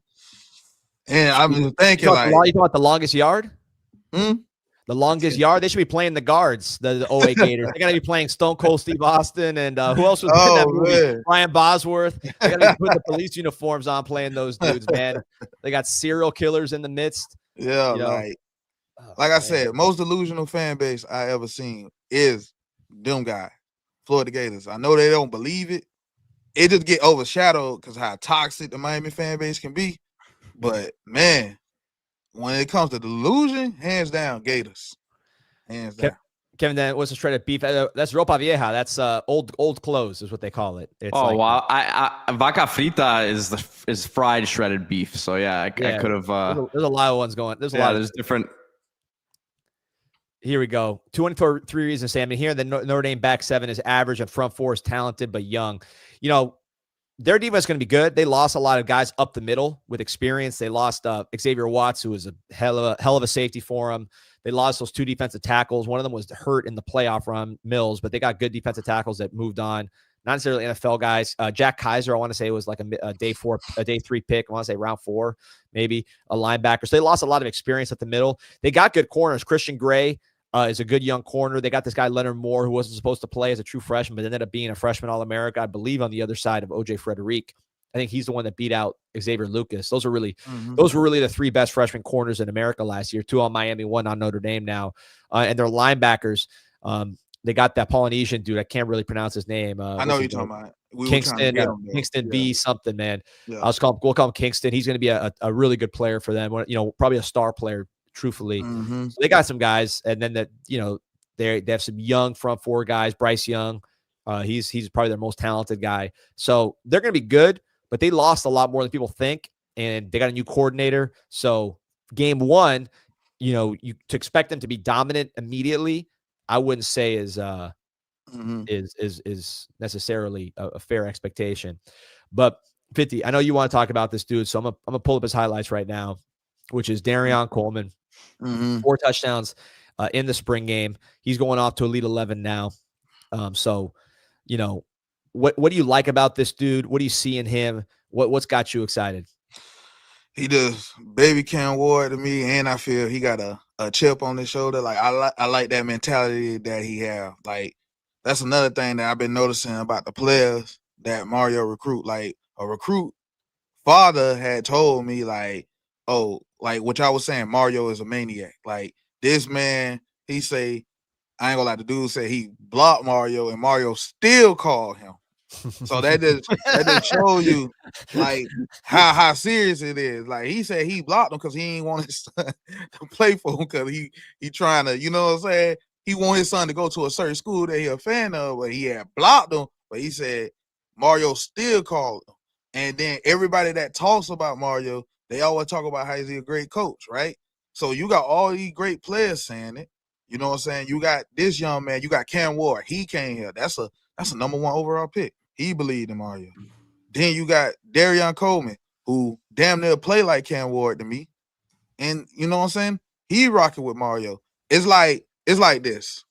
And I'm just thinking, you talking about the longest yard? Hmm? The longest yard. They should be playing the guards, the 08 Gators. They got to be playing Stone Cold Steve Austin and who else was in that movie? Man. Brian Bosworth. They got to put the police uniforms on playing those dudes, man. They got serial killers in the midst. Yeah, like I said, most delusional fan base I ever seen is them guys, Florida Gators. I know they don't believe it. It just get overshadowed because how toxic the Miami fan base can be. But man, when it comes to delusion, hands down, Gators. Hands down. Kevin, then what's the shredded beef? That's ropa vieja. That's old clothes is what they call it. It's wow! Vaca frita is fried shredded beef. So I could have. There's a lot of ones going. There's different. Here we go. 223 reasons to say. I mean, here the Notre Dame back 7 is average and front 4 is talented but young. Their defense is going to be good. They lost a lot of guys up the middle with experience. They lost Xavier Watts, who was a hell of a safety for them. They lost those 2 defensive tackles. One of them was hurt in the playoff run, Mills, but they got good defensive tackles that moved on. Not necessarily NFL guys. Jack Kaiser, I want to say, was like a day 3 pick. I want to say round 4, maybe a linebacker. So they lost a lot of experience at the middle. They got good corners. Christian Gray is a good young corner. They got this guy, Leonard Moore, who wasn't supposed to play as a true freshman, but ended up being a freshman All-America, I believe, on the other side of O.J. Frederick. I think he's the one that beat out Xavier Lucas. Those were really the 3 best freshman corners in America last year. 2 on Miami, 1 on Notre Dame now. And their linebackers, they got that Polynesian dude. I can't really pronounce his name. I know you're talking about. Kingston B something, man. Yeah. We'll call him Kingston. He's going to be a really good player for them. Probably a star player, truthfully. So they got some guys, and then they have some young front 4 guys. Bryce Young, he's probably their most talented guy. So they're going to be good, but they lost a lot more than people think, and they got a new coordinator. So game 1, to expect them to be dominant immediately, I wouldn't say is necessarily a fair expectation. But 50, I know you want to talk about this dude, so I'm gonna pull up his highlights right now, which is Darion Coleman. 4 touchdowns in the spring game. He's going off to Elite 11 now. So, what do you like about this dude? What do you see in him? What's got you excited? He just baby Cam Ward to me, and I feel he got a chip on his shoulder. Like I like that mentality that he have. Like that's another thing that I've been noticing about the players that Mario recruit. Like a recruit father had told me like, oh, like what y'all was saying, Mario is a maniac. Like this man, he say, I ain't gonna lie, the dude say he blocked Mario and Mario still called him. So that just show you like how serious it is. Like he said he blocked him because he ain't want his son to play for him because he trying to, you know what I'm saying? He want his son to go to a certain school that he a fan of, but he had blocked him. But he said Mario still called him. And then everybody that talks about Mario, they always talk about how he's a great coach, right? So you got all these great players saying it. You know what I'm saying? You got this young man, you got Cam Ward. He came here. That's a #1 overall pick. He believed in Mario. Then you got Darion Coleman, who damn near play like Cam Ward to me. And you know what I'm saying? He rocking with Mario. It's like this.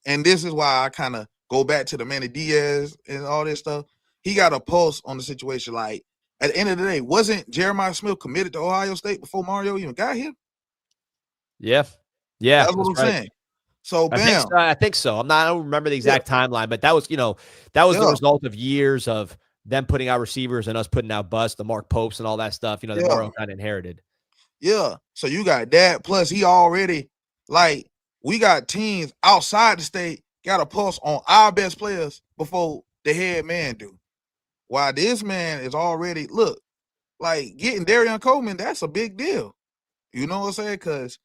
And this is why I kind of go back to the Manny Diaz and all this stuff. He got a pulse on the situation. Like at the end of the day, wasn't Jeremiah Smith committed to Ohio State before Mario even got here? Yeah. That's what I'm saying. So bam. I think so. I don't remember the exact timeline, but that was, that was the result of years of them putting out receivers and us putting out busts, the Mark Popes and all that stuff, that Mario kind of inherited. Yeah. So you got that. Plus he already, like, we got teams outside the state got a pulse on our best players before the head man do. While this man is already, look, like getting Darion Coleman, that's a big deal. You know what I'm saying? Because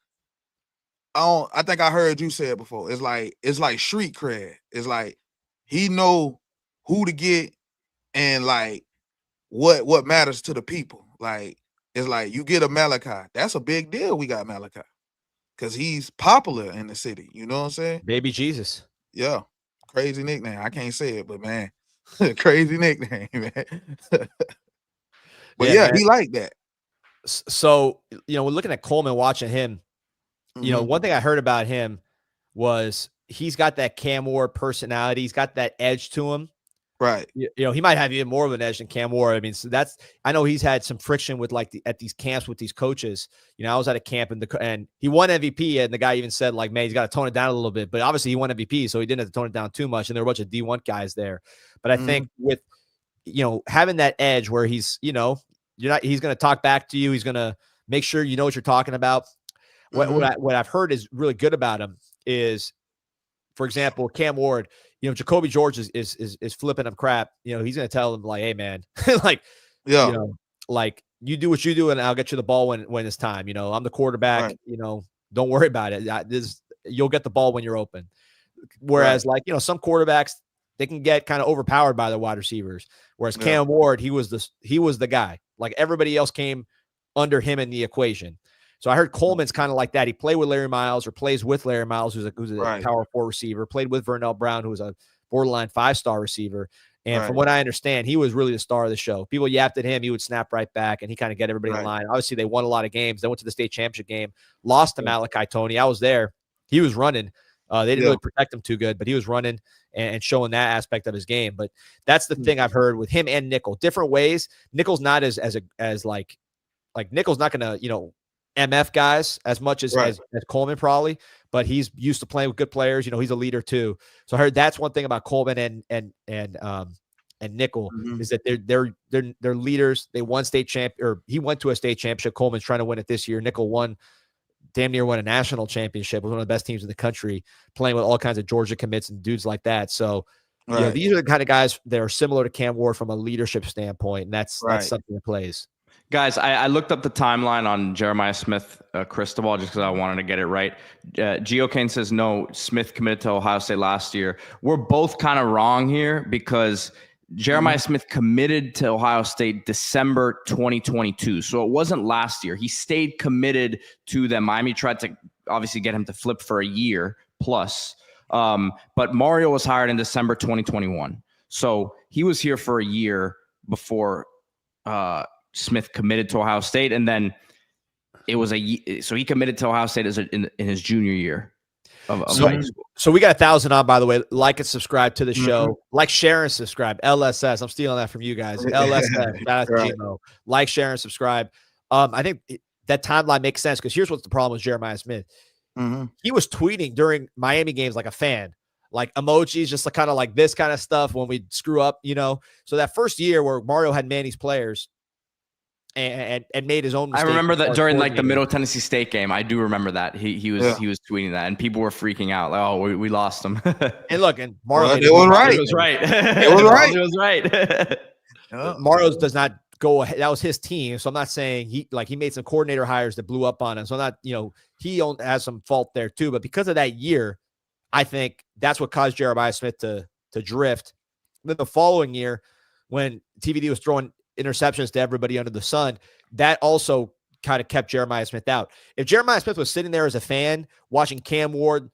I think I heard you say it before. It's like street cred. It's like he know who to get and like what matters to the people. Like it's like you get a Malachi. That's a big deal. We got Malachi because he's popular in the city. You know what I'm saying? Baby Jesus. Yeah, crazy nickname. I can't say it, but man, crazy nickname, man. But yeah, he liked that. So we're looking at Coleman, watching him. One thing I heard about him was he's got that Cam Ward personality. He's got that edge to him. Right. He might have even more of an edge than Cam Ward. I mean, so I know he's had some friction with at these camps with these coaches. I was at a camp and he won MVP and the guy even said like, man, he's got to tone it down a little bit, but obviously he won MVP. So he didn't have to tone it down too much. And there were a bunch of D1 guys there, but I think with, having that edge where he's, he's going to talk back to you. He's going to make sure you know what you're talking about. What I've heard is really good about him is, for example, Cam Ward, Jacoby George is flipping him crap. He's going to tell him like, hey man, like, like you do what you do and I'll get you the ball when it's time. I'm the quarterback, don't worry about it. You'll get the ball when you're open. Whereas some quarterbacks, they can get kind of overpowered by their wide receivers. Whereas Cam Ward, he was the guy. Like everybody else came under him in the equation. So I heard Coleman's kind of like that. He played with Larry Miles or plays with Larry Miles, who's a power 4 receiver, played with Vernell Brown, who was a borderline 5-star receiver. And from what I understand, he was really the star of the show. People yapped at him. He would snap right back and he kind of get everybody in line. Obviously, they won a lot of games. They went to the state championship game, lost to Malachi Toney. I was there. He was running. They didn't really protect him too good, but he was running and showing that aspect of his game. But that's the thing I've heard with him and Nickel. Different ways. Nickel's not as Nickel's not going to, MF guys as much as Coleman probably, but he's used to playing with good players. He's a leader too. So I heard that's one thing about Coleman and Nickel is that they're leaders. They won state champ, or he went to a state championship. Coleman's trying to win it this year. Nickel damn near won a national championship. Was one of the best teams in the country, playing with all kinds of Georgia commits and dudes like that. So these are the kind of guys that are similar to Cam Ward from a leadership standpoint, and that's something that plays. Guys, I looked up the timeline on Jeremiah Smith Cristobal just because I wanted to get it right. Gio Kane says, no, Smith committed to Ohio State last year. We're both kind of wrong here because Jeremiah Smith committed to Ohio State December 2022. So it wasn't last year. He stayed committed to them. Miami tried to obviously get him to flip for a year plus. But Mario was hired in December 2021. So he was here for a year before Smith committed to Ohio State, and then it was so he committed to Ohio State in his junior year of high school. So we got 1,000 on, by the way. Like and subscribe to the show. Like, share, and subscribe. LSS. I'm stealing that from you guys. LSS. Shout out to Gmo. Like, share, and subscribe. I think that timeline makes sense because here's what's the problem with Jeremiah Smith. He was tweeting during Miami games like a fan, like emojis, just like kind of like this kind of stuff when we screw up, So that first year where Mario had Manny's players, and made his own I mistake. remember that during like the Middle Tennessee State game. I do remember that he was tweeting that, and people were freaking out like, "Oh, we lost him." And look, and Mario, it was right. It was right. It was right. It was right. Mario's does not go ahead. That was his team, so I'm not saying he made some coordinator hires that blew up on him. So I'm not, he has some fault there too. But because of that year, I think that's what caused Jeremiah Smith to drift. Then the following year, when TVD was throwing interceptions to everybody under the sun, that also kind of kept Jeremiah Smith out. If Jeremiah Smith was sitting there as a fan watching Cam Ward,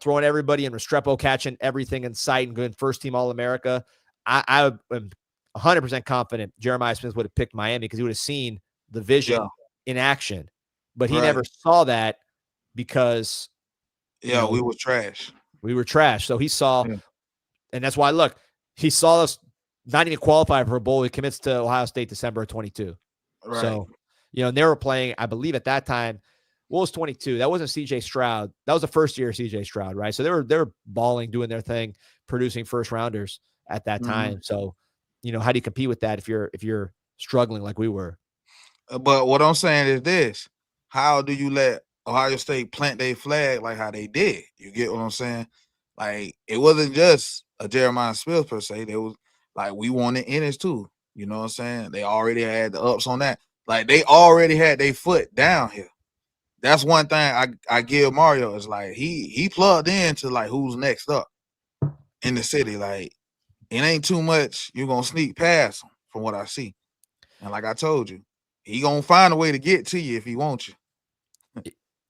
throwing everybody and Restrepo catching everything in sight and going first team All-America, I am 100% confident Jeremiah Smith would have picked Miami because he would have seen the vision in action. But he never saw that because we were trash. We were trash. So he saw, and that's why, look, he saw us not even qualify for a bowl. He commits to Ohio State December of 22. Right. So, and they were playing, I believe at that time, what was 22? That wasn't CJ Stroud. That was the first year of CJ Stroud, right? So they were balling, doing their thing, producing first rounders at that time. So, how do you compete with that if you're struggling like we were? But what I'm saying is this: how do you let Ohio State plant their flag like how they did? You get what I'm saying? Like, it wasn't just a Jeremiah Smith per se. There was like, we wanted Ennis too. You know what I'm saying? They already had the ups on that. Like, they already had their foot down here. That's one thing I give Mario is like he plugged into like who's next up in the city. Like, it ain't too much you're gonna sneak past him from what I see. And like I told you, he gonna find a way to get to you if he wants you.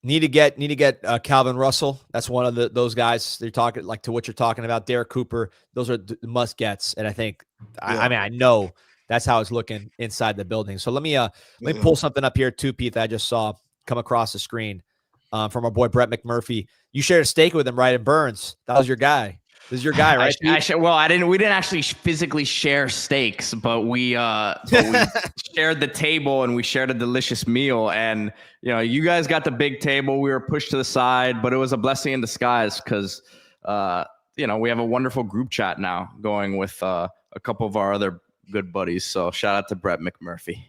Need to get Calvin Russell. That's one of those guys they're talking like to what you're talking about. Derek Cooper. Those are the must gets. And I think I know that's how it's looking inside the building. So let me pull something up here too, Pete, that I just saw come across the screen from our boy Brett McMurphy. You shared a steak with him, right? In Burns. That was your guy. This is your guy, right? We didn't actually physically share steaks, but we shared the table and we shared a delicious meal. And you guys got the big table. We were pushed to the side, but it was a blessing in disguise because we have a wonderful group chat now going with a couple of our other good buddies. So shout out to Brett McMurphy.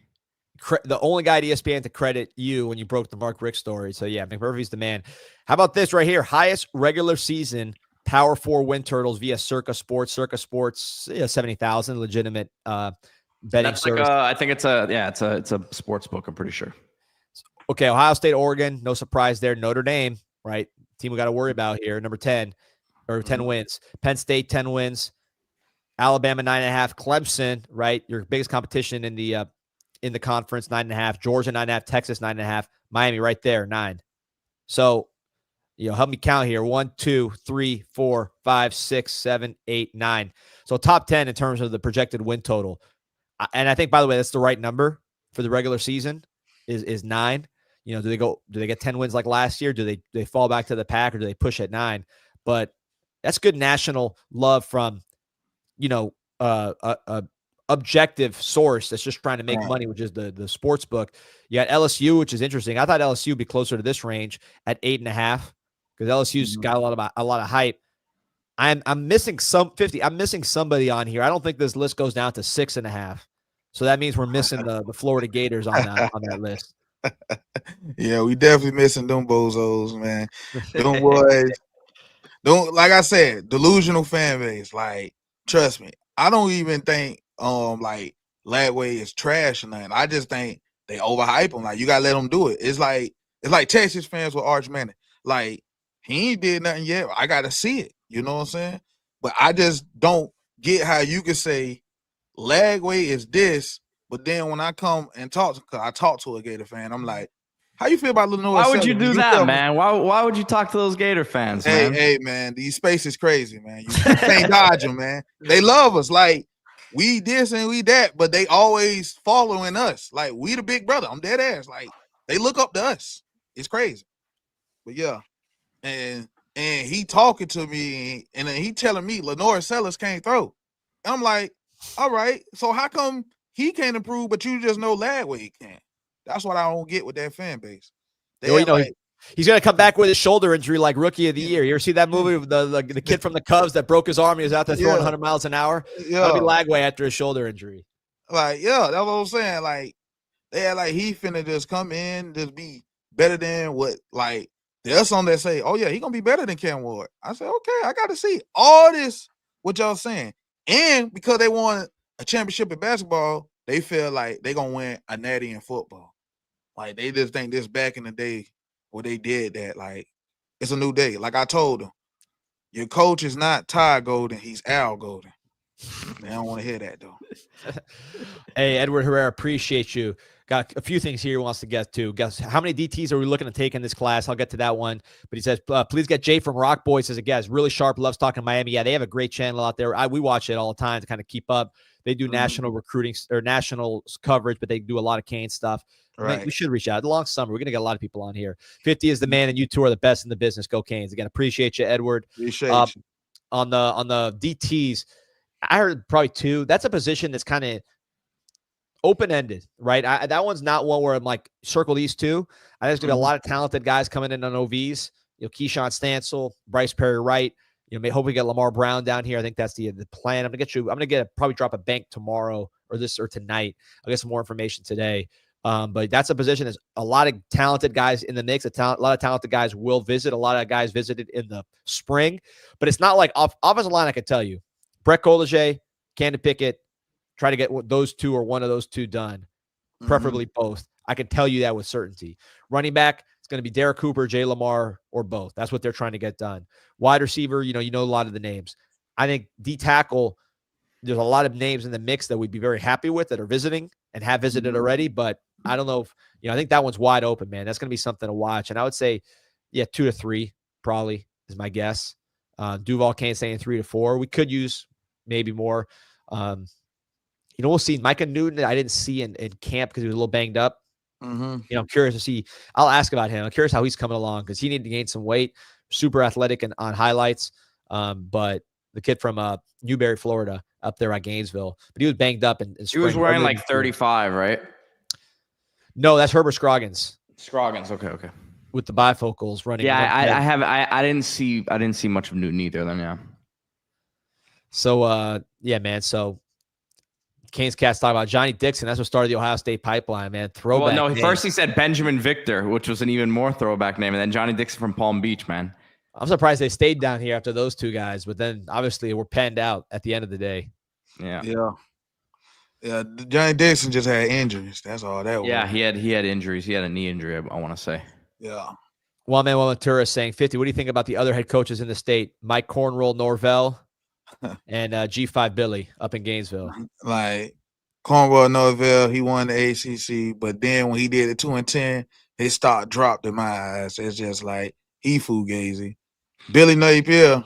The only guy at ESPN to credit you when you broke the Mark Richt story. So yeah, McMurphy's the man. How about this right here? Highest regular season Power 4 win totals via Circa Sports. Circa Sports, 70,000 legitimate betting service. I think it's a sports book. I'm pretty sure. Okay, Ohio State, Oregon, no surprise there. Notre Dame, right? Team we got to worry about here. Number 10 or 10 wins. Penn State 10 wins. Alabama 9.5. Clemson, right? Your biggest competition in the conference 9.5. Georgia 9.5. Texas 9.5. Miami right there 9. So. Help me count here. 1, 2, 3, 4, 5, 6, 7, 8, 9. So top 10 in terms of the projected win total. And I think, by the way, that's the right number for the regular season is 9. Do they get 10 wins like last year? Do they fall back to the pack or do they push at 9? But that's good national love from, a objective source that's just trying to make money, which is the sports book. You got LSU, which is interesting. I thought LSU would be closer to this range at 8.5. Because LSU's got a lot of hype. I'm missing I'm missing somebody on here. I don't think this list goes down to 6.5. So that means we're missing the Florida Gators on that list. Yeah, we definitely missing them bozos, man. Them boys. Like I said, delusional fan base. Like, trust me, I don't even think like Lagway is trash or nothing. I just think they overhype him. Like, you gotta let them do it. It's like Texas fans with Arch Manning. Like, he ain't did nothing yet. I got to see it. You know what I'm saying? But I just don't get how you can say Lagway is this, but then when I come and talk to a Gator fan, I'm like, how you feel about Lenore? Why would you do that, man? Why would you talk to those Gator fans, man? Hey, man, these spaces crazy, man. You can't dodge them, man. They love us. Like, we this and we that, but they always following us. Like, we the big brother. I'm dead ass. Like, they look up to us. It's crazy. But yeah. And he talking to me, and then he telling me Lenore Sellers can't throw. And I'm like, all right, so how come he can't improve, but you just know Lagway can? That's what I don't get with that fan base. He's gonna come back with his shoulder injury like Rookie of the Year. You ever see that movie with the kid from the Cubs that broke his arm? He was out there throwing 100 miles an hour. Yeah, that'll be Lagway after his shoulder injury. Like, yeah, that's what I'm saying. Like, They act like he finna just come in, just be better than what, like, there's some that say, oh, yeah, he gonna be better than Cam Ward. I said, okay, I got to see all this, what y'all saying. And because they won a championship in basketball, they feel like they gonna win a natty in football. Like, they just think this back in the day where they did that, like, it's a new day. Like I told them, your coach is not Ty Golden, he's Al Golden. They don't want to hear that, though. Hey, Edward Herrera, appreciate you. Got a few things here he wants to get to. Guess how many DTs are we looking to take in this class? I'll get to that one. But he says, please get Jay from Rock Boys as a guest. Really sharp, loves talking Miami. Yeah, they have a great channel out there. We watch it all the time to kind of keep up. They do national recruiting or national coverage, but they do a lot of Cane stuff. Right. We should reach out. The long summer, we're going to get a lot of people on here. 50 is the man, and you two are the best in the business. Go Canes. Again, appreciate you, Edward. Appreciate you. On the DTs, I heard probably 2. That's a position that's kind of open-ended, right? That one's not one where I'm like, circle these 2. I think there's going to be a lot of talented guys coming in on OVs. Keyshawn Stansel, Bryce Perry-Wright. Hope we get Lamar Brown down here. I think that's the plan. I'm gonna probably drop a bank tomorrow or tonight. I'll get some more information today. But that's a position. There's a lot of talented guys in the mix. A lot of talented guys will visit. A lot of guys visited in the spring, but it's not like offensive line. I can tell you, Brett Collegier, Camden Pickett, try to get those 2 or one of those 2 done, preferably both. I can tell you that with certainty. Running back, it's going to be Derek Cooper, Jay Lamar, or both. That's what they're trying to get done. Wide receiver, you know a lot of the names. I think D tackle, there's a lot of names in the mix that we'd be very happy with that are visiting and have visited already, but I don't know if, I think that one's wide open, man. That's going to be something to watch. And I would say, 2 to 3 probably is my guess. Duval Kane saying 3 to 4. We could use maybe more. We'll see. Micah Newton, I didn't see in camp because he was a little banged up. I'm curious to see. I'll ask about him. I'm curious how he's coming along because he needed to gain some weight. Super athletic and on highlights. But the kid from Newberry, Florida, up there at Gainesville, but he was banged up in spring. He was wearing like 35, right? No, that's Herbert Scroggins. Okay. With the bifocals running. Yeah, I didn't see much of Newton either. Then yeah. So yeah, man. So Canes cast talk about Johnny Dixon. That's what started the Ohio State pipeline, man. Throwback. Well, no, first he said Benjamin Victor, which was an even more throwback name, and then Johnny Dixon from Palm Beach, man. I'm surprised they stayed down here after those 2 guys, but then obviously we're penned out at the end of the day. Yeah. Johnny Dixon just had injuries. That's all that was. Yeah, he had injuries. He had a knee injury, I want to say. Yeah. One Ventura saying 50. What do you think about the other head coaches in the state? Mike Cornroll Norvell and G5 Billy up in Gainesville. Like Cornroll Norvell, he won the ACC, but then when he did the 2-10, his stock dropped in my eyes. It's just like he fugazi. Billy Napier,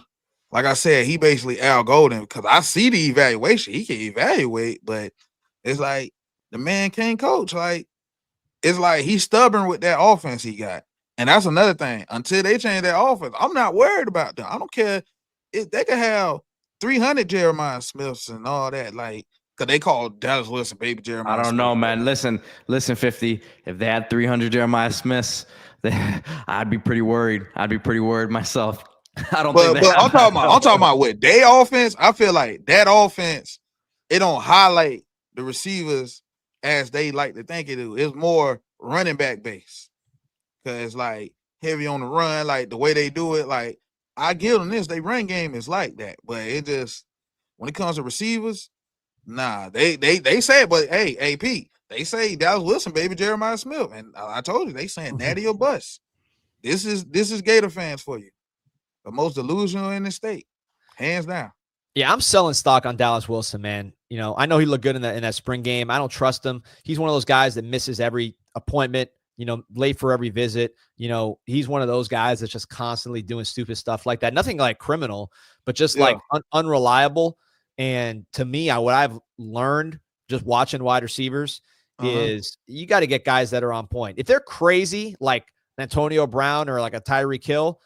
like I said, he basically Al Golden because I see the evaluation. He can evaluate, but it's like the man can't coach. Like it's like he's stubborn with that offense he got. And that's another thing. Until they change that offense, I'm not worried about them. I don't care if they could have 300 Jeremiah Smiths and all that, like, because they call Dallas Wilson baby Jeremiah I don't know, man. Listen, 50. If they had 300 Jeremiah Smiths, I'd be pretty worried. I'd be pretty worried myself. I don't think but I'm talking about with their offense. I feel like that offense, it don't highlight the receivers as they like to think it do. It's more running back base. Because like heavy on the run, like the way they do it, like I give them this, they run game is like that. But it just when it comes to receivers, nah, they say it, but hey, AP, they say Dallas Wilson, baby Jeremiah Smith. And I told you, they saying natty or bust. This is Gator fans for you. The most delusional in the state, hands down. Yeah, I'm selling stock on Dallas Wilson, man. I know he looked good in that spring game. I don't trust him. He's one of those guys that misses every appointment, late for every visit. He's one of those guys that's just constantly doing stupid stuff like that. Nothing like criminal, but just like unreliable. And to me, what I've learned just watching wide receivers is you got to get guys that are on point. If they're crazy, like Antonio Brown or like a Tyreek Hill,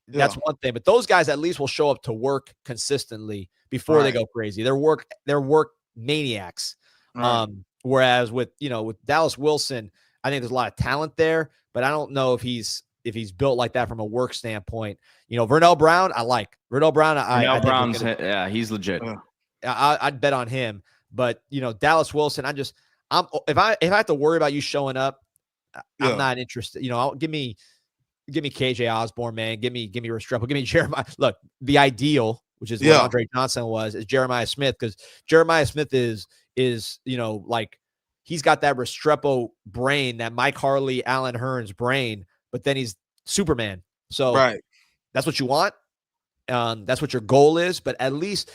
that's one thing. But those guys at least will show up to work consistently before they go crazy. They're work maniacs. Whereas with Dallas Wilson, I think there's a lot of talent there, but I don't know if he's built like that from a work standpoint. Vernell Brown, I like. Vernell Brown, Vernell Brown's he's legit. I'd bet on him. But Dallas Wilson, I if I have to worry about you showing up, Yeah. I'm not interested. Give me KJ Osborne, man. Give me Restrepo. Give me Jeremiah. Look, the ideal, which is what Andre Johnson was, is Jeremiah Smith, because Jeremiah Smith is like, he's got that Restrepo brain, that Mike Harley, Alan Hearns brain, but then he's Superman. So that's what you want. That's what your goal is. But at least,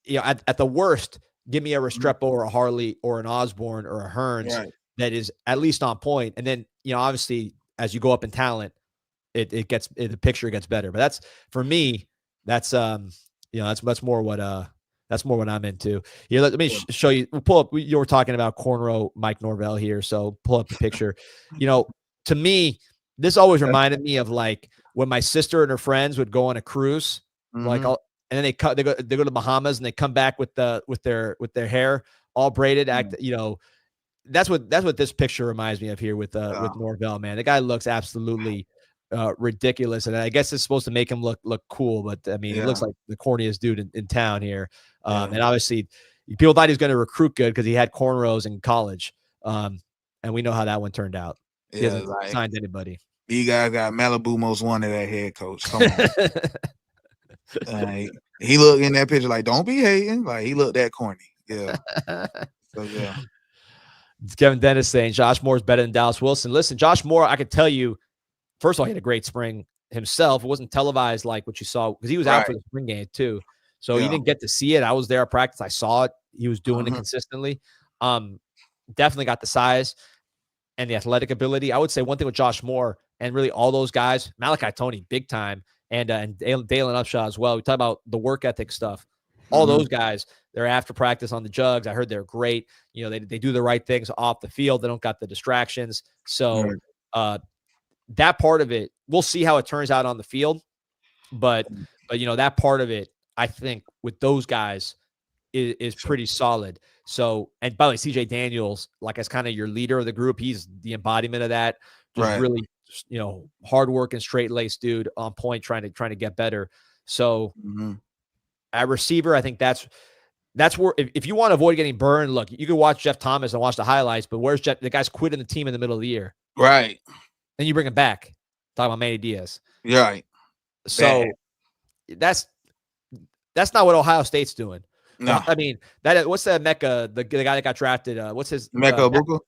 at the worst, give me a Restrepo or a Harley or an Osborne or a Hearns that is at least on point. And then, obviously, as you go up in talent, the picture gets better. But that's, for me, that's that's more what I'm into. Let me show you. We'll pull up. You were talking about cornrow Mike Norvell here, so pull up the picture. To me, this always reminded me of like when my sister and her friends would go on a cruise, and then they go to the Bahamas, and they come back with their hair all braided. That's what this picture reminds me of here with Norvell, man. The guy looks absolutely ridiculous, and I guess it's supposed to make him look cool, but I mean, he looks like the corniest dude in town here. And obviously, people thought he was going to recruit good because he had cornrows in college, and we know how that one turned out. He hasn't signed anybody. You guys got Malibu Most Wanted at head coach. Come on. He looked in that picture like, don't be hating. Like, he looked that corny. Yeah. So yeah. It's Kevin Dennis saying Josh Moore's better than Dallas Wilson. Listen, Josh Moore, I could tell you, first of all, he had a great spring himself. It wasn't televised like what you saw, because he was out for the spring game too. So you didn't get to see it. I was there at practice. I saw it. He was doing it consistently. Definitely got the size and the athletic ability. I would say one thing with Josh Moore and really all those guys, Malachi Toney, big time, and Dalen Upshaw as well. We talk about the work ethic stuff. All those guys, they're after practice on the jugs. I heard they're great. They do the right things off the field. They don't got the distractions. So that part of it, we'll see how it turns out on the field. But that part of it, I think with those guys is pretty solid. So, and by the way, CJ Daniels, like, as kind of your leader of the group, he's the embodiment of that. Just really, hard working, straight laced dude, on point, trying to get better. So at receiver, I think that's where, if you want to avoid getting burned, look, you can watch Jeff Thomas and watch the highlights, but where's Jeff? The guy's quitting the team in the middle of the year. Right. Then you bring him back. Talking about Manny Diaz. Right. So that's not what Ohio State's doing. No. I mean, what's that Mecca, the guy that got drafted? What's his Mecca Abuka?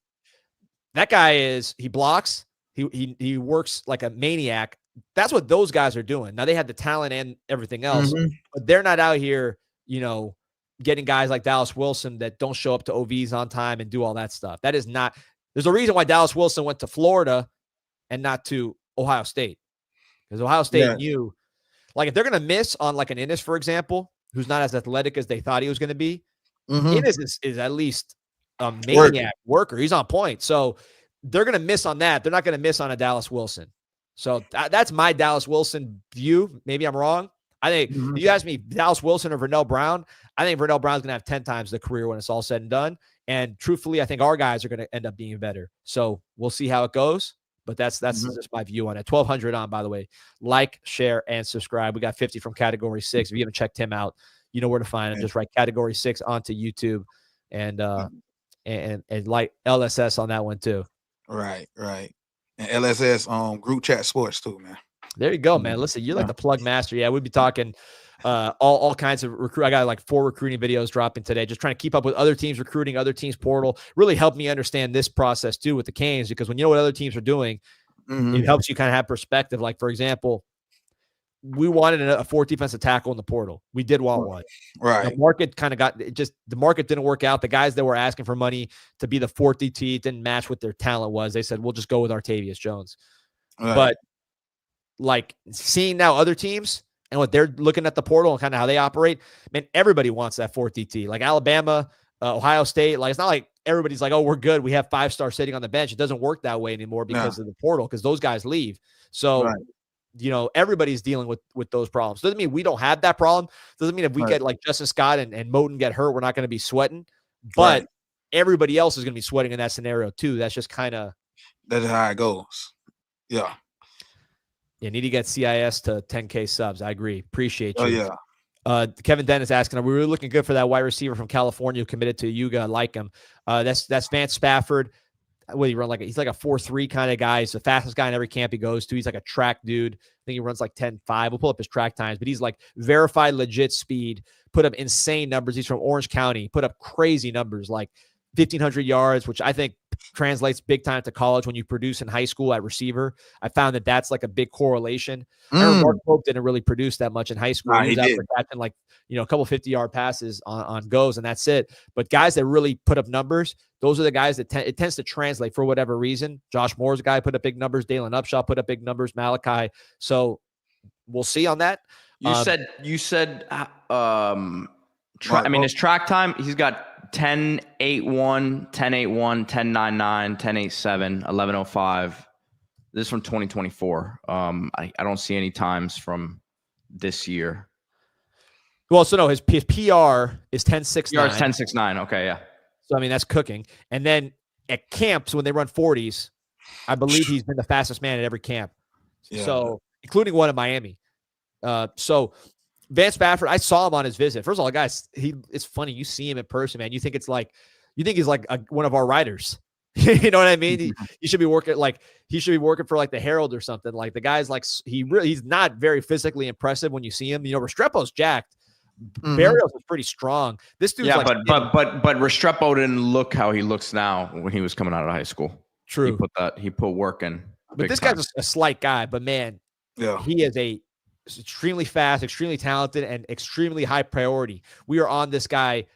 That guy he blocks. He works like a maniac. That's what those guys are doing. Now, they had the talent and everything else, but they're not out here, getting guys like Dallas Wilson that don't show up to OVs on time and do all that stuff. That is not. There's a reason why Dallas Wilson went to Florida and not to Ohio State, because Ohio State knew, like, if they're going to miss on like an Innis, for example, who's not as athletic as they thought he was going to be, Innis is at least a maniac worker. He's on point. So they're going to miss on that. They're not going to miss on a Dallas Wilson. So that's my Dallas Wilson view. Maybe I'm wrong. I think if you ask me Dallas Wilson or Vernell Brown, I think Vernell Brown's going to have 10 times the career when it's all said and done. And truthfully, I think our guys are going to end up being better. So we'll see how it goes. But that's just my view on it. 1,200 on, by the way. Like, share, and subscribe. We got 50 from Category 6. If you haven't checked him out, you know where to find him. Just write Category 6 onto YouTube, and like LSS on that one too. Right. And LSS group chat sports too, man. There you go, man. Listen, you're like the plug master. Yeah, we'd be talking all kinds of recruit. I got like 4 recruiting videos dropping today, just trying to keep up with other teams recruiting, other teams portal. Really helped me understand this process too with the Canes, because when you know what other teams are doing, it helps you kind of have perspective. Like, for example, we wanted a 4th defensive tackle in the portal. We did want one. Right. The market kind of the market didn't work out. The guys that were asking for money to be the 4th DT didn't match what their talent was. They said, we'll just go with Artavius Jones. Right. But like, seeing now other teams and what they're looking at the portal and kind of how they operate, man, everybody wants that 4th DT. Like Alabama, Ohio State. Like, it's not like everybody's like, oh, we're good, we have 5-star sitting on the bench. It doesn't work that way anymore because of the portal, because those guys leave. So everybody's dealing with those problems. Doesn't mean we don't have that problem. Doesn't mean if we get like Justin Scott and Moten get hurt, we're not going to be sweating. But everybody else is going to be sweating in that scenario too. That's just kind of, that's how it goes. Yeah. You need to get CIS to 10K subs. I agree. Appreciate you. Oh, yeah. Kevin Dennis asking, are we really looking good for that wide receiver from California who committed to Yuga? I like him. That's Vance Spafford. What he run like? He's like a 4.3 kind of guy. He's the fastest guy in every camp he goes to. He's like a track dude. I think he runs like 10.5. We'll pull up his track times, but he's like verified legit speed. Put up insane numbers. He's from Orange County. Put up crazy numbers like 1,500 yards, which I think translates big time to college when you produce in high school at receiver. I found that that's like a big correlation. I remember Mark Pope didn't really produce that much in high school. He was out there catching like, a couple 50-yard passes on goes, and that's it. But guys that really put up numbers, those are the guys that it tends to translate for whatever reason. Josh Moore's a guy put up big numbers. Dalen Upshaw put up big numbers. Malachi. So we'll see on that. You said I mean, his track time, he's got 10.81, 10.81, 10.99, 10.87, 11.05. This is from 2024. I don't see any times from this year. Well, so no, his PR is 10.69. PR is 10.69. Okay, yeah. So, I mean, that's cooking. And then at camps, when they run 40s, I believe he's been the fastest man at every camp. Yeah. So, including one in Miami. So, Vance Spafford, I saw him on his visit. First of all, guys, it's funny. You see him in person, man. You think he's like one of our writers. You know what I mean? He should be working for like the Herald or something. Like the guy's like, he's not very physically impressive when you see him. Restrepo's jacked. Barrios is pretty strong. This dude's but Restrepo didn't look how he looks now when he was coming out of high school. True. He put work in. But this guy's a slight guy, but man, he is extremely fast, extremely talented, and extremely high priority. We are on this guy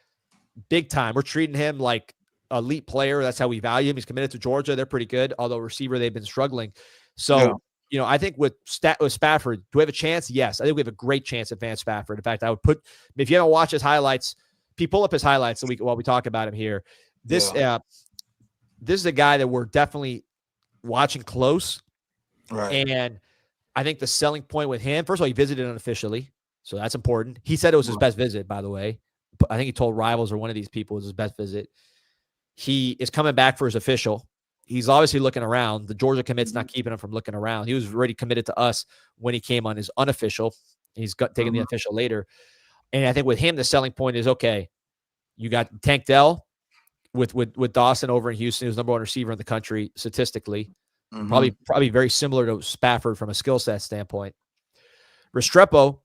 big time. We're treating him like elite player. That's how we value him. He's committed to Georgia. They're pretty good, although receiver, they've been struggling. So, I think with Spafford, do we have a chance? Yes. I think we have a great chance at Vance Spafford. In fact, I would put, if you haven't watched his highlights, pull up his highlights while we talk about him here. This is a guy that we're definitely watching close. Right. And I think the selling point with him, first of all, he visited unofficially. So that's important. He said it was his best visit, by the way. I think he told Rivals or one of these people it was his best visit. He is coming back for his official. He's obviously looking around. The Georgia commit's not keeping him from looking around. He was already committed to us when he came on his unofficial. He's taking the official later. And I think with him, the selling point is, okay, you got Tank Dell with Dawson over in Houston, who's number one receiver in the country statistically. Probably very similar to Spafford from a skill set standpoint. Restrepo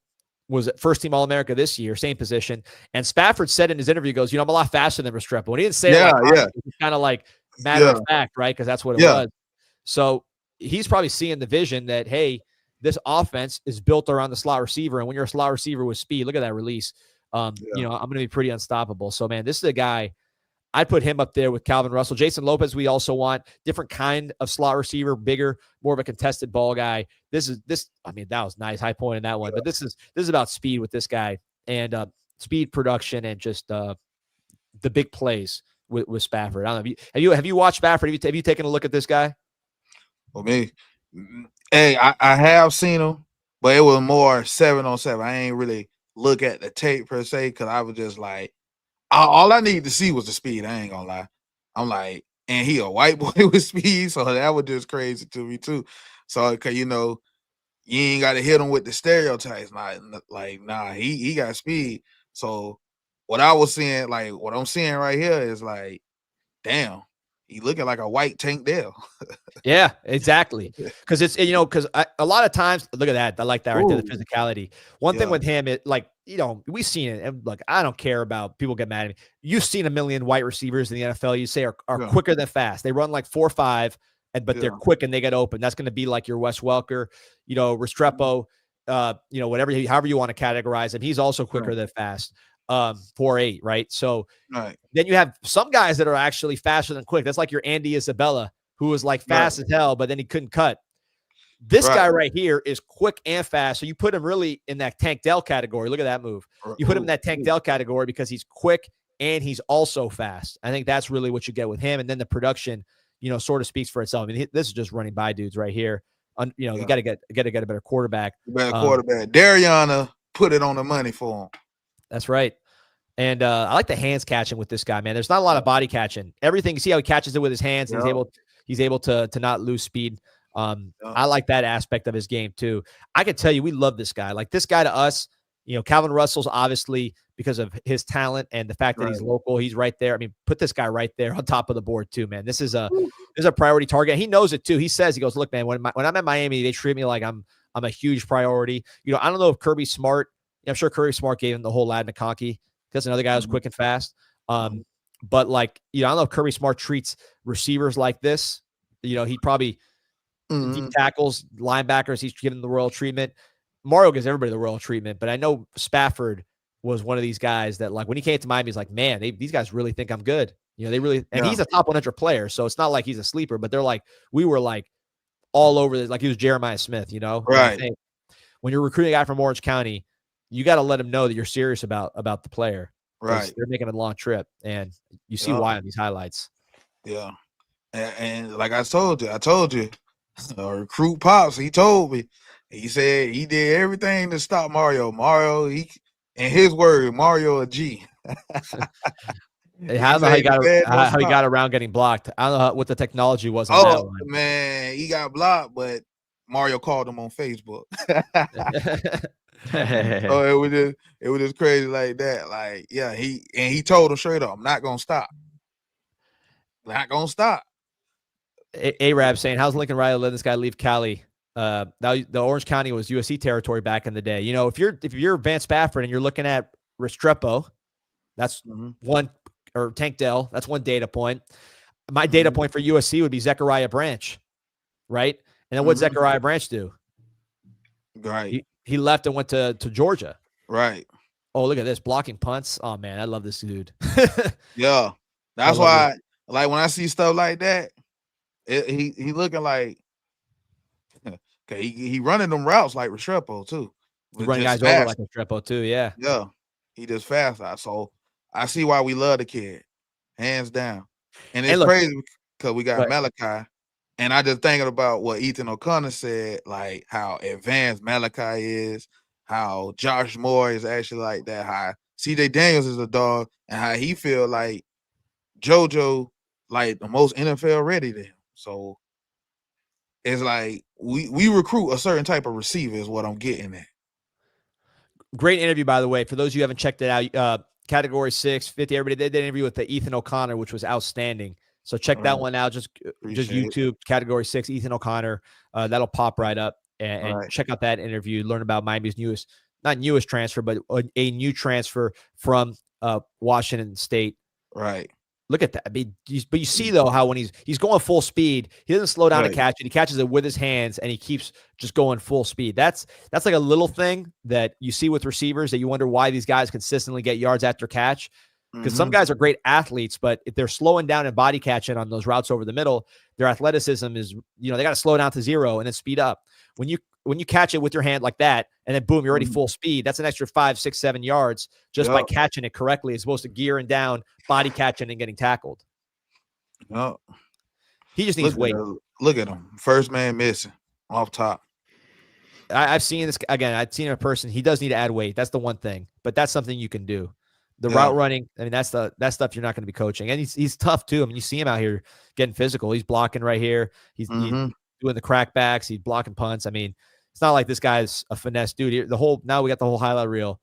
was first team All-America this year, same position. And Spafford said in his interview, goes, I'm a lot faster than Restrepo. And he didn't say it kind of like matter of fact, right? Because that's what it was. So he's probably seeing the vision that, hey, this offense is built around the slot receiver. And when you're a slot receiver with speed, look at that release. I'm going to be pretty unstoppable. So, man, this is a guy. I'd put him up there with Calvin Russell. Jason Lopez, we also want different kind of slot receiver, bigger, more of a contested ball guy. I mean, that was nice, high point in that one. But this is about speed with this guy and speed production and just the big plays with Spafford. I don't know. Have you watched Spafford? Have you taken a look at this guy? Well, me, hey, I have seen him, but it was more 7-on-7. I ain't really look at the tape per se because I was just like, all I need to see was the speed. I ain't gonna lie. I'm like, and he a white boy with speed, so that was just crazy to me too. So, cause you ain't got to hit him with the stereotypes. Nah, he got speed. So, what I was seeing, like what I'm seeing right here, is like, damn, he looking like a white Tank Dell. Yeah, exactly. Because it's because a lot of times, look at that. I like that right there, the physicality. One thing with him, we've seen it. And look, I don't care about people get mad at me. You've seen a million white receivers in the NFL. You say are quicker than fast. They run like 4.5, but they're quick and they get open. That's going to be like your Wes Welker, Restrepo, however you want to categorize him. He's also quicker than fast. 4.8, right? So then you have some guys that are actually faster than quick. That's like your Andy Isabella, who was like fast as hell, but then he couldn't cut. This guy right here is quick and fast. So you put him really in that Tank Dell category. Look at that move. You put him in that Tank Dell category because he's quick and he's also fast. I think that's really what you get with him. And then the production, sort of speaks for itself. I mean, this is just running by dudes right here. You got to get a better quarterback. Dariana put it on the money for him. That's right. And I like the hands catching with this guy, man. There's not a lot of body catching. Everything, you see how he catches it with his hands. And he's able to not lose speed. I like that aspect of his game too. I can tell you, we love this guy. Like this guy to us, Calvin Russell's obviously, because of his talent and the fact that he's local, he's right there. I mean, put this guy right there on top of the board too, man. This is a priority target. He knows it too. He goes, look, man, when I'm at Miami, they treat me like I'm a huge priority. I don't know if Kirby Smart, I'm sure Kirby Smart gave him the whole Lad McConkey because another guy was quick and fast. But I don't know if Kirby Smart treats receivers like this. He probably deep tackles, linebackers, he's giving the royal treatment. Mario gives everybody the royal treatment, but I know Spafford was one of these guys that, like, when he came to Miami, he's like, man, these guys really think I'm good. They really, and he's a top 100 player, so it's not like he's a sleeper, but they're like, we were like all over this, like he was Jeremiah Smith, Right. When you're recruiting a guy from Orange County, you got to let him know that you're serious about the player. Right. They're making a long trip, and you see why on these highlights. Yeah. And like I told you, recruit Pops, he told me, he said he did everything to stop Mario. Mario, in his word, Mario a G. I don't know how he got around getting blocked. I don't know what the technology was on that one. Man, he got blocked, but Mario called him on Facebook. So it was just crazy like that. Like, yeah, he told him straight up, I'm not gonna stop. Not gonna stop. Arab saying, how's Lincoln Riley letting this guy leave Cali? Now the Orange County was USC territory back in the day. If you're Vance Spafford and you're looking at Restrepo, that's one, or Tank Dell, that's one data point. My data point for USC would be Zechariah Branch, right? And then what Zechariah Branch do? Right. He left and went to Georgia. Right. Oh, look at this, blocking punts. Oh man, I love this dude. Yeah, that's why. Like when I see stuff like that, he looking like, okay, he running them routes like Restrepo too. He's running guys over like Restrepo too. Yeah. Yeah, he just fast. So I see why we love the kid, hands down. And it's crazy because we got Malachi. And I just thinking about what Ethan O'Connor said, like how advanced Malachi is, how Josh Moore is actually like that, how CJ Daniels is a dog, and how he feel like JoJo like the most NFL ready to him. So it's like we recruit a certain type of receiver is what I'm getting at. Great interview, by the way. For those of you who haven't checked it out, Category 6, 50, everybody did an interview with Ethan O'Connor, which was outstanding. So check that one out. Just YouTube, Category 6, Ethan O'Connor. That'll pop right up. And check out that interview. Learn about Miami's not newest transfer, but a new transfer from Washington State. Right. Look at that. I mean, but you see, though, how when he's going full speed, he doesn't slow down to catch it. He catches it with his hands, and he keeps just going full speed. That's like a little thing that you see with receivers that you wonder why these guys consistently get yards after catch. Because some guys are great athletes, but if they're slowing down and body catching on those routes over the middle, their athleticism is, they got to slow down to 0 and then speed up. When you catch it with your hand like that, and then boom, you're already full speed. That's an extra 5, 6, 7 yards just by catching it correctly, as opposed to gearing down, body catching, and getting tackled. No, he just needs weight. Look at him, first man missing off top. I've seen this again. I've seen a person. He does need to add weight. That's the one thing, but that's something you can do. The route running, I mean, that's stuff you're not going to be coaching. And he's tough too. I mean, you see him out here getting physical. He's blocking right here. He's doing the crackbacks. He's blocking punts. I mean, it's not like this guy's a finesse dude. Now we got the whole highlight reel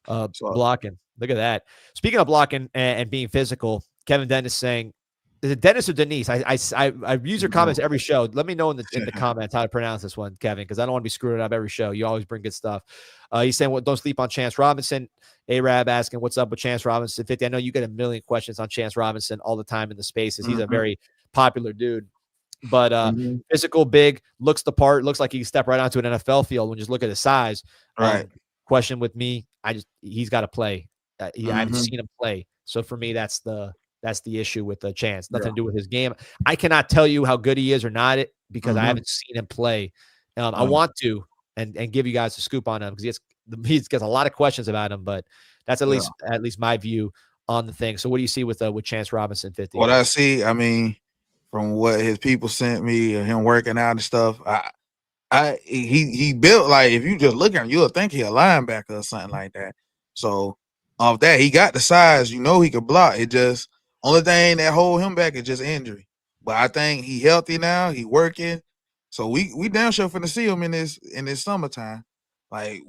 blocking. Look at that. Speaking of blocking and being physical, Kevin Dennis saying, is it Dennis or Denise? I use your comments every show. Let me know in the comments how to pronounce this one, Kevin, because I don't want to be screwing it up every show. You always bring good stuff. He's saying, well, don't sleep on Chance Robinson. Arab asking, what's up with Chance Robinson 50? I know you get a million questions on Chance Robinson all the time in the spaces. He's a very popular dude. But physical, big, looks the part, looks like he can step right onto an NFL field when you just look at his size. Right. Question with me, he's got to play. I haven't seen him play. So for me, that's the issue with the Chance. Nothing to do with his game. I cannot tell you how good he is or not because I haven't seen him play. I want to and give you guys a scoop on him because he gets a lot of questions about him, but that's at least my view on the thing. So what do you see with Chance Robinson 50? What I see, I mean, from what his people sent me, him working out and stuff, he built like, if you just look at him, you'll think he a linebacker or something like that. So off that, he got the size, he could block. It just only thing that hold him back is just injury. But I think he healthy now, he working. So we damn sure finna see him in this summertime. Like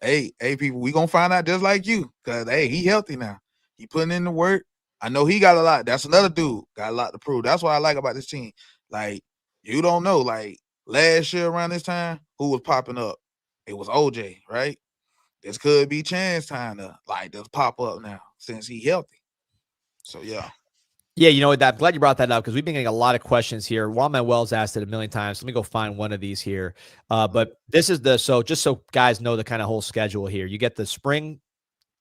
hey, people, we gonna find out just like you, cause hey, he healthy now. He putting in the work. I know he got a lot. That's another dude got a lot to prove. That's what I like about this team. Like, you don't know. Like last year around this time, who was popping up? It was OJ, right? This could be Chance time to like just pop up now since he healthy. So yeah. Yeah, you know what? I'm glad you brought that up because we've been getting a lot of questions here. Juan Manuel's asked it a million times. Let me go find one of these here. But this is just so guys know the kind of whole schedule here. You get the spring,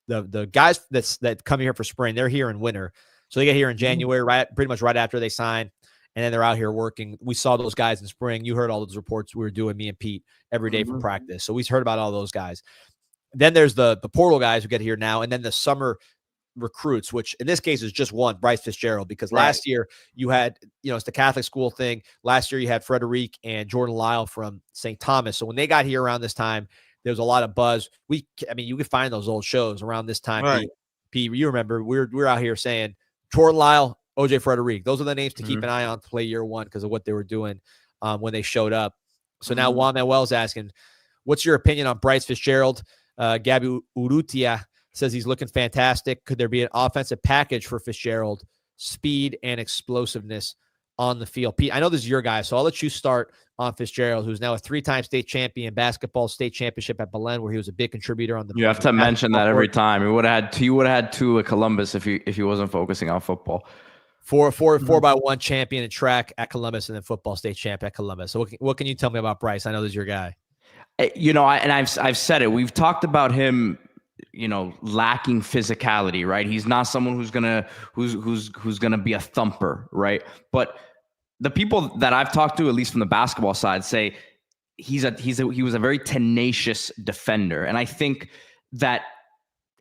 the guys that come here for spring, they're here in winter. So they get here in January, pretty much right after they sign, and then they're out here working. We saw those guys in spring. You heard all those reports we were doing, me and Pete, every day for practice. So we heard about all those guys. Then there's the portal guys who get here now, and then the summer recruits, which in this case is just one, Bryce Fitzgerald, because last year you had, it's the Catholic school thing. Last year you had Frederic and Jordan Lyle from St. Thomas. So when they got here around this time, there was a lot of buzz. You could find those old shows around this time. Right. Pete, you remember we're out here saying Jordan Lyle, OJ Frederic. Those are the names to keep an eye on to play year one because of what they were doing when they showed up. So now Juan Manuel's asking, what's your opinion on Bryce Fitzgerald? Gabby Urrutia says he's looking fantastic. Could there be an offensive package for Fitzgerald? Speed and explosiveness on the field. Pete, I know this is your guy, so I'll let you start on Fitzgerald, who's now a 3-time state champion, basketball state championship at Belen, where he was a big contributor on the. You have to mention that every time. He would have had two at Columbus if he wasn't focusing on football. 4x1 champion in track at Columbus, and then football state champ at Columbus. So what can you tell me about Bryce? I know this is your guy. I've said it. We've talked about him, lacking physicality, right? He's not someone who's gonna be a thumper, right? But the people that I've talked to, at least from the basketball side, say he was a very tenacious defender, and I think that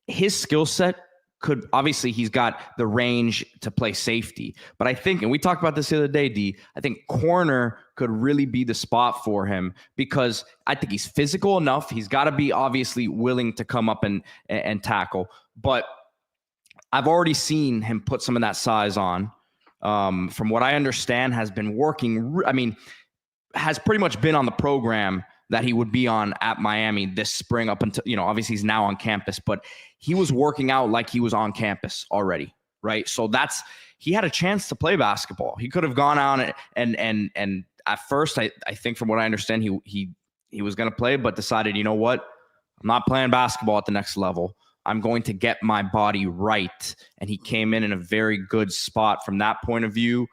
his skill set could, obviously he's got the range to play safety, but I think, and we talked about this the other day, D, I think corner could really be the spot for him because I think he's physical enough. He's got to be obviously willing to come up and tackle, but I've already seen him put some of that size on. From what I understand, has been working. Has pretty much been on the program that he would be on at Miami this spring up until, obviously he's now on campus, but he was working out like he was on campus already, right? So he had a chance to play basketball. He could have gone out and at first, I think from what I understand, he was going to play, but decided, you know what? I'm not playing basketball at the next level. I'm going to get my body right. And he came in a very good spot from that point of view.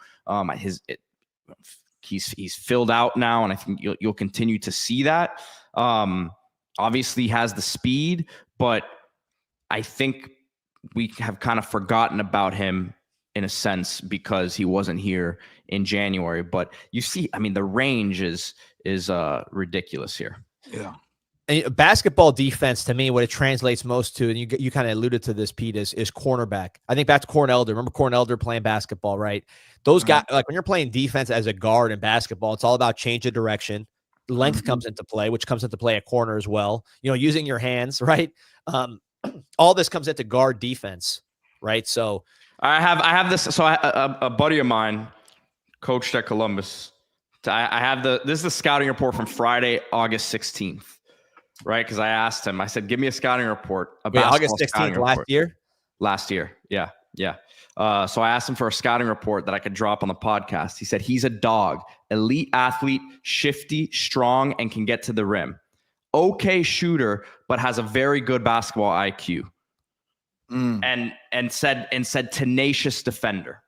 He's filled out now, and I think you'll continue to see that. Obviously, he has the speed, but I think we have kind of forgotten about him in a sense because he wasn't here in January. But you see, the range is ridiculous here. Yeah. And basketball defense, to me, what it translates most to, and you kind of alluded to this, Pete, is cornerback. I think back to Corn Elder. Remember Corn Elder playing basketball, right? Those guys, like when you're playing defense as a guard in basketball, it's all about change of direction. Length comes into play, which comes into play at corner as well. Using your hands, right? All this comes into guard defense, right? So I have this. So a buddy of mine coached at Columbus. This is the scouting report from Friday, August 16th. Right, because I asked him. I said, "Give me a scouting report." August 16th last year. Last year, yeah. So I asked him for a scouting report that I could drop on the podcast. He said he's a dog, elite athlete, shifty, strong, and can get to the rim. Okay shooter, but has a very good basketball IQ. And said tenacious defender.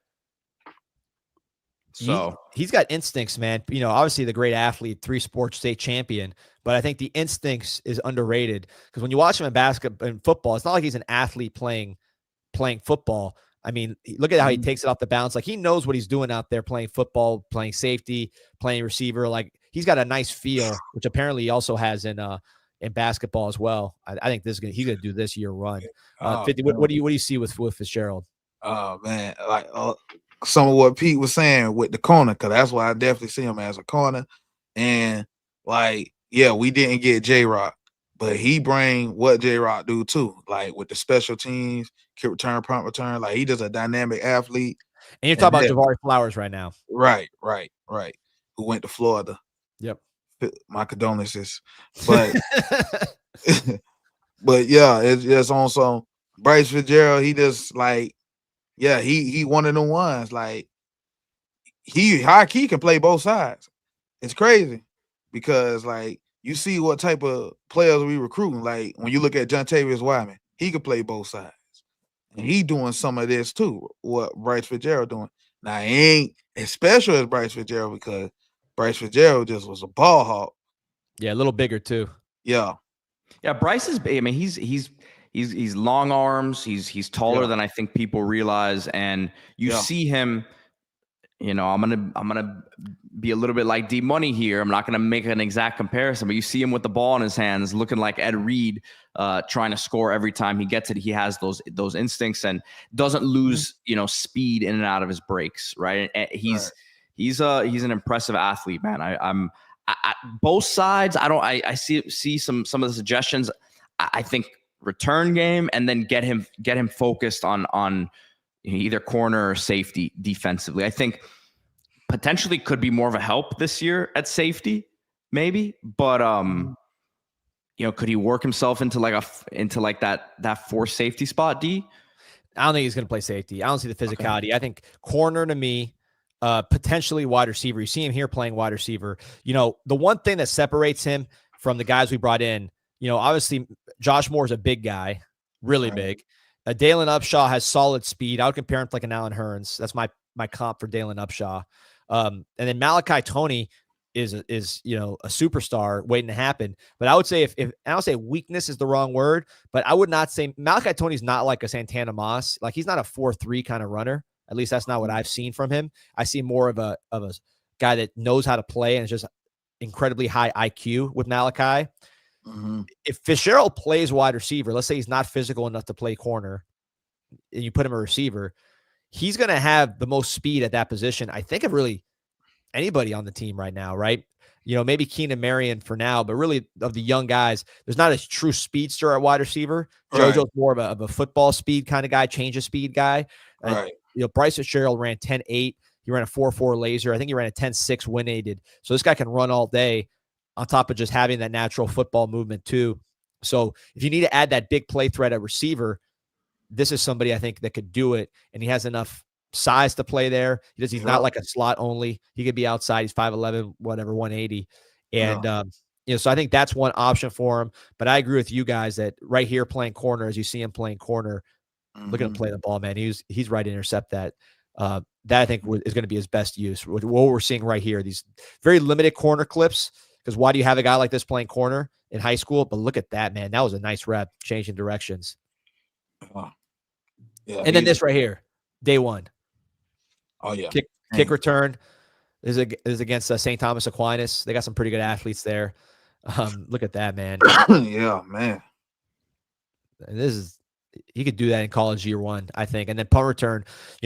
So he's got instincts, man. Obviously the great athlete, 3-sport state champion, but I think the instincts is underrated because when you watch him in basketball and football, it's not like he's an athlete playing football. Look at how he takes it off the bounce. Like he knows what he's doing out there playing football, playing safety, playing receiver. Like he's got a nice feel, which apparently he also has in basketball as well. I think he's gonna do this year run. 50, what do you see with Fitzgerald? Oh man, like some of what Pete was saying with the corner, because that's why I definitely see him as a corner. And we didn't get J-Rock, but he bring what J-Rock do too, like with the special teams, kick return, punt return. Like he just a dynamic athlete. And you're talking about Javari Flowers right now. Right. Who went to Florida. Yep. My condolences. But But yeah, it's just on some Bryce Fitzgerald. He just like, yeah, he one of the ones. Like he high key can play both sides. It's crazy because like you see what type of players we recruiting. Like when you look at Jontavius Wyman, he could play both sides. And he doing some of this too, what Bryce Fitzgerald doing. Now he ain't as special as Bryce Fitzgerald because Bryce Fitzgerald just was a ball hawk. Yeah, a little bigger too. Yeah. Yeah, Bryce is. I mean, he's long arms. He's taller than I think people realize, and you see him. You know, I'm gonna be a little bit like D Money here. I'm not gonna make an exact comparison, but you see him with the ball in his hands, looking like Ed Reed, trying to score every time he gets it. He has those instincts and doesn't lose speed in and out of his breaks. Right? And he's an impressive athlete, man. I'm both sides. I see some of the suggestions. I think return game and then get him focused on either corner or safety defensively. I think potentially could be more of a help this year at safety, maybe. But could he work himself into that forced safety spot? D. I don't think he's going to play safety. I don't see the physicality. Okay. I think corner to me, potentially wide receiver. You see him here playing wide receiver. The one thing that separates him from the guys we brought in, obviously Josh Moore's a big guy, really big. Dalen Upshaw has solid speed. I would compare him to like an Allen Hurns. That's my comp for Dalen Upshaw. And then Malachi Toney is a superstar waiting to happen. But I would say if I don't say weakness is the wrong word, but I would not say Malachi Toney's not like a Santana Moss. Like he's not a 4-3 kind of runner. At least that's not what I've seen from him. I see more of a guy that knows how to play and is just incredibly high IQ with Malachi. Mm-hmm. If Fitzgerald plays wide receiver, let's say he's not physical enough to play corner, and you put him a receiver, he's going to have the most speed at that position, I think, of really anybody on the team right now, right? Maybe Keenan Marion for now, but really of the young guys, there's not a true speedster at wide receiver. Right. JoJo's more of a football speed kind of guy, change of speed guy. Right. Bryce Fitzgerald ran 10.8. He ran a 4.4 laser. I think he ran a 10.6 when aided. So this guy can run all day on top of just having that natural football movement too. So if you need to add that big play threat at receiver, this is somebody I think that could do it. And he has enough size to play there. He's not like a slot only. He could be outside. He's 5'11", whatever, 180. And, so I think that's one option for him. But I agree with you guys that right here playing corner, as you see him playing corner, look at him play the ball, man. He's right to intercept that. That I think is going to be his best use. What we're seeing right here, these very limited corner clips. Because why do you have a guy like this playing corner in high school? But look at that, man. That was a nice rep, changing directions. Yeah, and then this right here, day one. Oh, yeah. Kick return is against St. Thomas Aquinas. They got some pretty good athletes there. Look at that, man. Yeah, man. And he could do that in college year one, I think. And then punt return,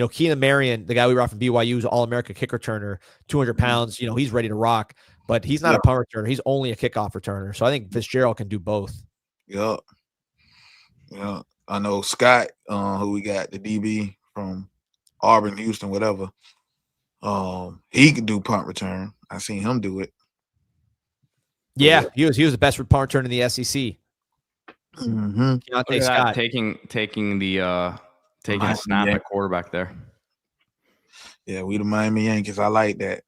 Keenan Marion, the guy we brought from BYU, is All-America kick returner, 200 pounds. He's ready to rock. But he's not a punt returner. He's only a kickoff returner. So I think Fitzgerald can do both. Yeah. Yeah. I know Scott, who we got, the DB from Auburn, Houston, whatever. He could do punt return. I seen him do it. Yeah, he was the best punt return in the SEC. Mm-hmm. Scott taking the snap at quarterback there. Yeah, we the Miami Yankees. I like that.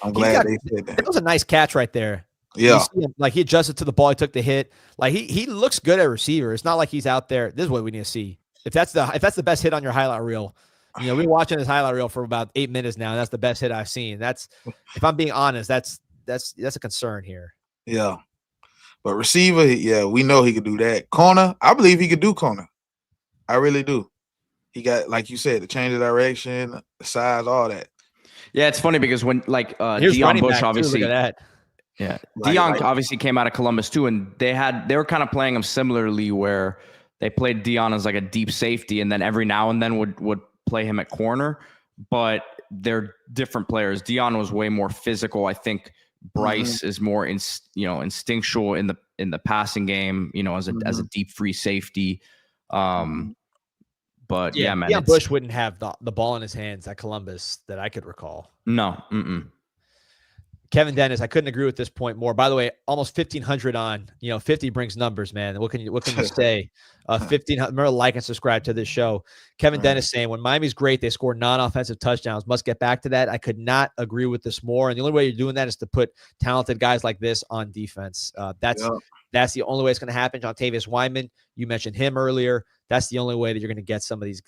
I'm glad they said that. That was a nice catch right there. Yeah. Like he adjusted to the ball. He took the hit. Like he looks good at receiver. It's not like he's out there. This is what we need to see. If that's the best hit on your highlight reel, we've been watching this highlight reel for about 8 minutes now. And that's the best hit I've seen. That's, if I'm being honest, that's a concern here. Yeah. But receiver, yeah, we know he could do that. Corner, I believe he could do corner. I really do. He got, like you said, the change of direction, the size, all that. Yeah, it's funny because when Deion Bush obviously, too, look at that. Yeah, Deion obviously came out of Columbus too, and they were kind of playing him similarly, where they played Deion as like a deep safety, and then every now and then would play him at corner. But they're different players. Deion was way more physical. I think Bryce is more instinctual in the passing game. As a deep free safety. But yeah, man. Deion Bush wouldn't have the ball in his hands at Columbus that I could recall. No. Kevin Dennis, I couldn't agree with this point more. By the way, almost 1,500 on, 50 brings numbers, man. What can you say? 1,500. Remember, like and subscribe to this show. Kevin Dennis saying, when Miami's great, they score non-offensive touchdowns. Must get back to that. I could not agree with this more. And the only way you're doing that is to put talented guys like this on defense. That's the only way it's going to happen. Jontavius Wyman, you mentioned him earlier. That's the only way that you're going to get some of these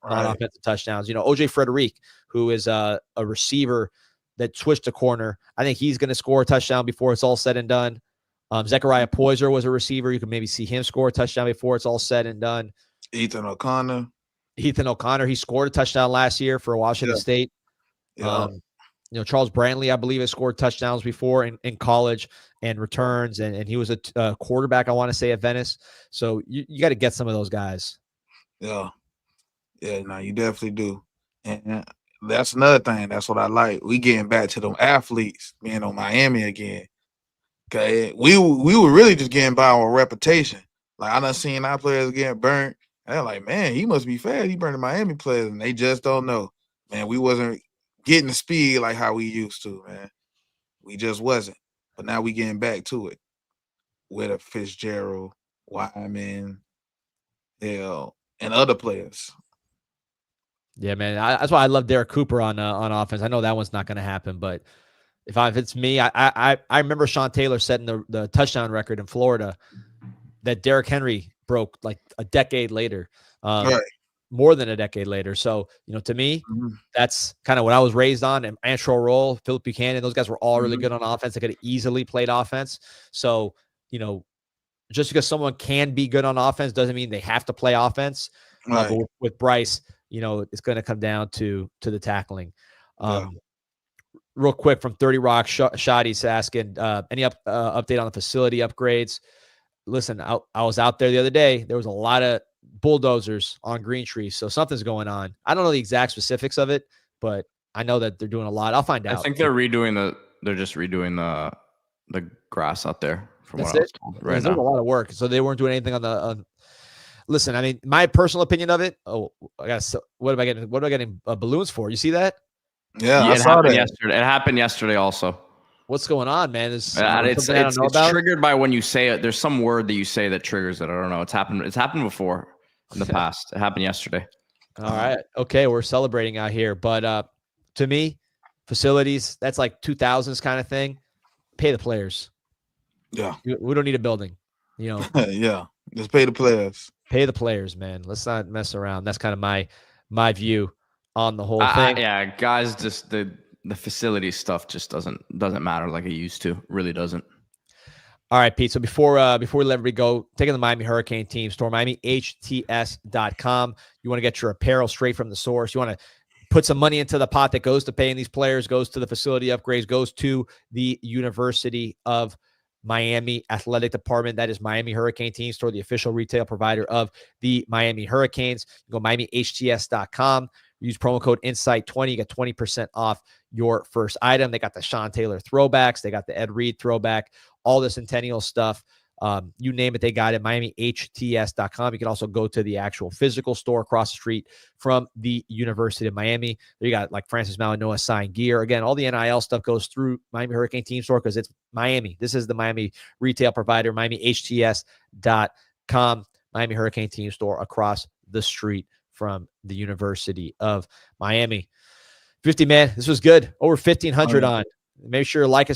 non-offensive touchdowns. OJ Frederic, who is a receiver that switched to corner. I think he's going to score a touchdown before it's all said and done. Zechariah Poyser was a receiver. You can maybe see him score a touchdown before it's all said and done. Ethan O'Connor, he scored a touchdown last year for Washington State. Charles Brantley, I believe, has scored touchdowns before in college and returns, and he was a quarterback, I want to say, at Venice. So you got to get some of those guys. Yeah, no, you definitely do. And that's another thing. That's what I like. We getting back to them athletes being on Miami again. Okay, we were really just getting by on reputation. Like, I done seen our players getting burnt, and they're like, man, he must be fast. He burning Miami players, and they just don't know. Man, we wasn't getting the speed like how we used to, man. We just wasn't. But now we getting back to it with a Fitzgerald, Wyman, and other players. Yeah, man. That's why I love Derek Cooper on offense. I know that one's not going to happen, but if it's me, I remember Sean Taylor setting the touchdown record in Florida that Derrick Henry broke like a decade later, more than a decade later. So, to me, that's kind of what I was raised on. And Antro Roll, Philip Buchanan, those guys were all really good on offense. They could have easily played offense. So, just because someone can be good on offense doesn't mean they have to play offense. But with Bryce, it's going to come down to the tackling. Real quick from 30 Rock, Shotty's asking, any update on the facility upgrades? Listen, I was out there the other day. There was a lot of bulldozers on Green Tree, so something's going on. I don't know the exact specifics of it, but I know that they're doing a lot. I'll find out. I think they're just redoing the grass out there. From That's what I was it. told There's a lot of work, so they weren't doing anything on. Listen, I mean, my personal opinion of it. Oh, what am I getting? What am I getting balloons for? You see that? Yeah, I it saw happened that. yesterday. It happened yesterday also. What's going on, man? It's triggered by when you say it. There's some word that you say that triggers it. I don't know. It's happened before in the past. It happened yesterday. All right. Okay, we're celebrating out here, but to me, facilities, that's like 2000s kind of thing. Pay the players. Yeah. We don't need a building. Yeah. Just pay the players. Pay the players, man. Let's not mess around. That's kind of my view on the whole thing. Guys, just the facility stuff just doesn't matter like it used to. Really doesn't. All right, Pete. So before we let everybody go, take in the Miami Hurricane team store, MiamiHTS.com. You want to get your apparel straight from the source. You want to put some money into the pot that goes to paying these players, goes to the facility upgrades, goes to the University of Miami Athletic Department. That is Miami Hurricane Team Store, the official retail provider of the Miami Hurricanes. You go MiamiHTS.com. Use promo code INSIGHT20. You get 20% off your first item. They got the Sean Taylor throwbacks. They got the Ed Reed throwback, all the Centennial stuff. You name it, they got it. MiamiHTS.com. You can also go to the actual physical store across the street from the University of Miami. You got like Francis Malinois signed gear. Again, all the NIL stuff goes through Miami Hurricane Team Store because it's Miami. This is the Miami retail provider, MiamiHTS.com. Miami Hurricane Team Store across the street from the University of Miami. 50, man, this was good. Over 1,500 on. Make sure like,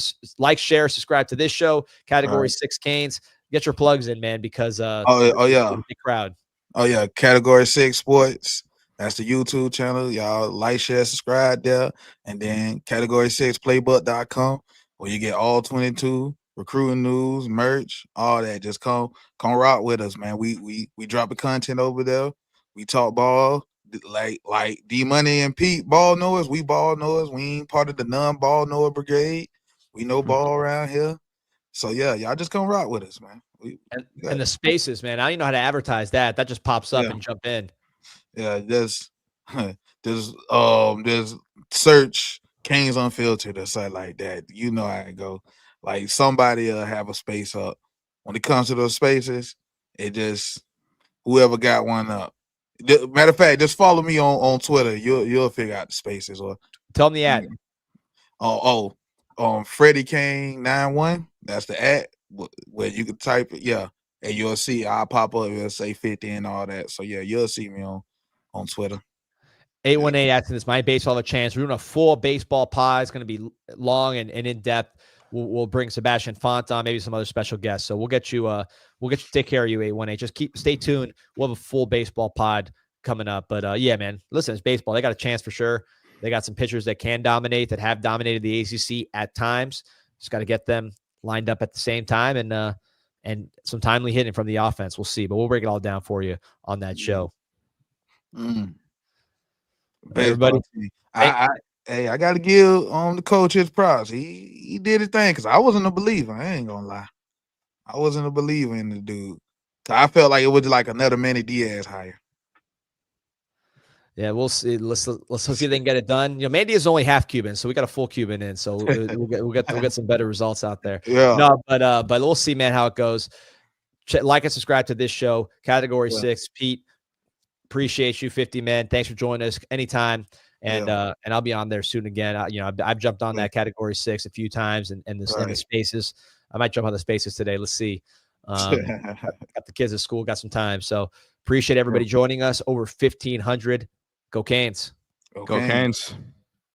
share, subscribe to this show. Category 6 Canes. Get your plugs in, man, because yeah, big crowd. Oh yeah, Category 6 Sports. That's the YouTube channel. Y'all like, share, subscribe there, and then Category6Playbook.com, where you get all 22 recruiting news, merch, all that. Just come rock with us, man. We drop the content over there. We talk ball. Like D Money and Pete ball knowers, we ball knowers. We ain't part of the non-ball knower brigade. We know ball around here. So yeah, y'all just come rock with us, man. And the spaces, man. I don't even know how to advertise that. That just pops up and jump in. Yeah, there's search Canes Unfiltered or something like that. You know how it go. Like somebody will have a space up. When it comes to those spaces, it just whoever got one up. Matter of fact, just follow me on Twitter. You'll figure out the spaces or tell them the ad. Freddie Kane 91. That's the where you can type it. Yeah. And you'll see I'll pop up, it'll say 50 and all that. So yeah, you'll see me on Twitter. 818 asking this, my baseball have a chance. We're doing a full baseball pod. It's going to be long and in depth. We'll bring Sebastian Font on, maybe some other special guests. So we'll get you to take care of you, 818. Just stay tuned. We'll have a full baseball pod coming up. But yeah, man, listen, it's baseball. They got a chance for sure. They got some pitchers that can dominate, that have dominated the ACC at times. Just got to get them lined up at the same time and some timely hitting from the offense. We'll see, but we'll break it all down for you on that show. Everybody, I got to give the coach his props. He did his thing because I wasn't a believer. I ain't gonna lie, I wasn't a believer in the dude. I felt like it was like another Manny Diaz hire. Yeah, we'll see. Let's see if they can get it done. You know, Mandy is only half Cuban, so we got a full Cuban in. So we'll get some better results out there. Yeah. No, but we'll see, man, how it goes. Like and subscribe to this show, Category 6. Pete, appreciate you, 50 man. Thanks for joining us anytime. And I'll be on there soon again. I've jumped on that Category 6 a few times and the spaces. I might jump on the spaces today. Let's see. Got the kids at school, got some time. So appreciate everybody joining us. Over 1,500. Go Canes. Go Canes.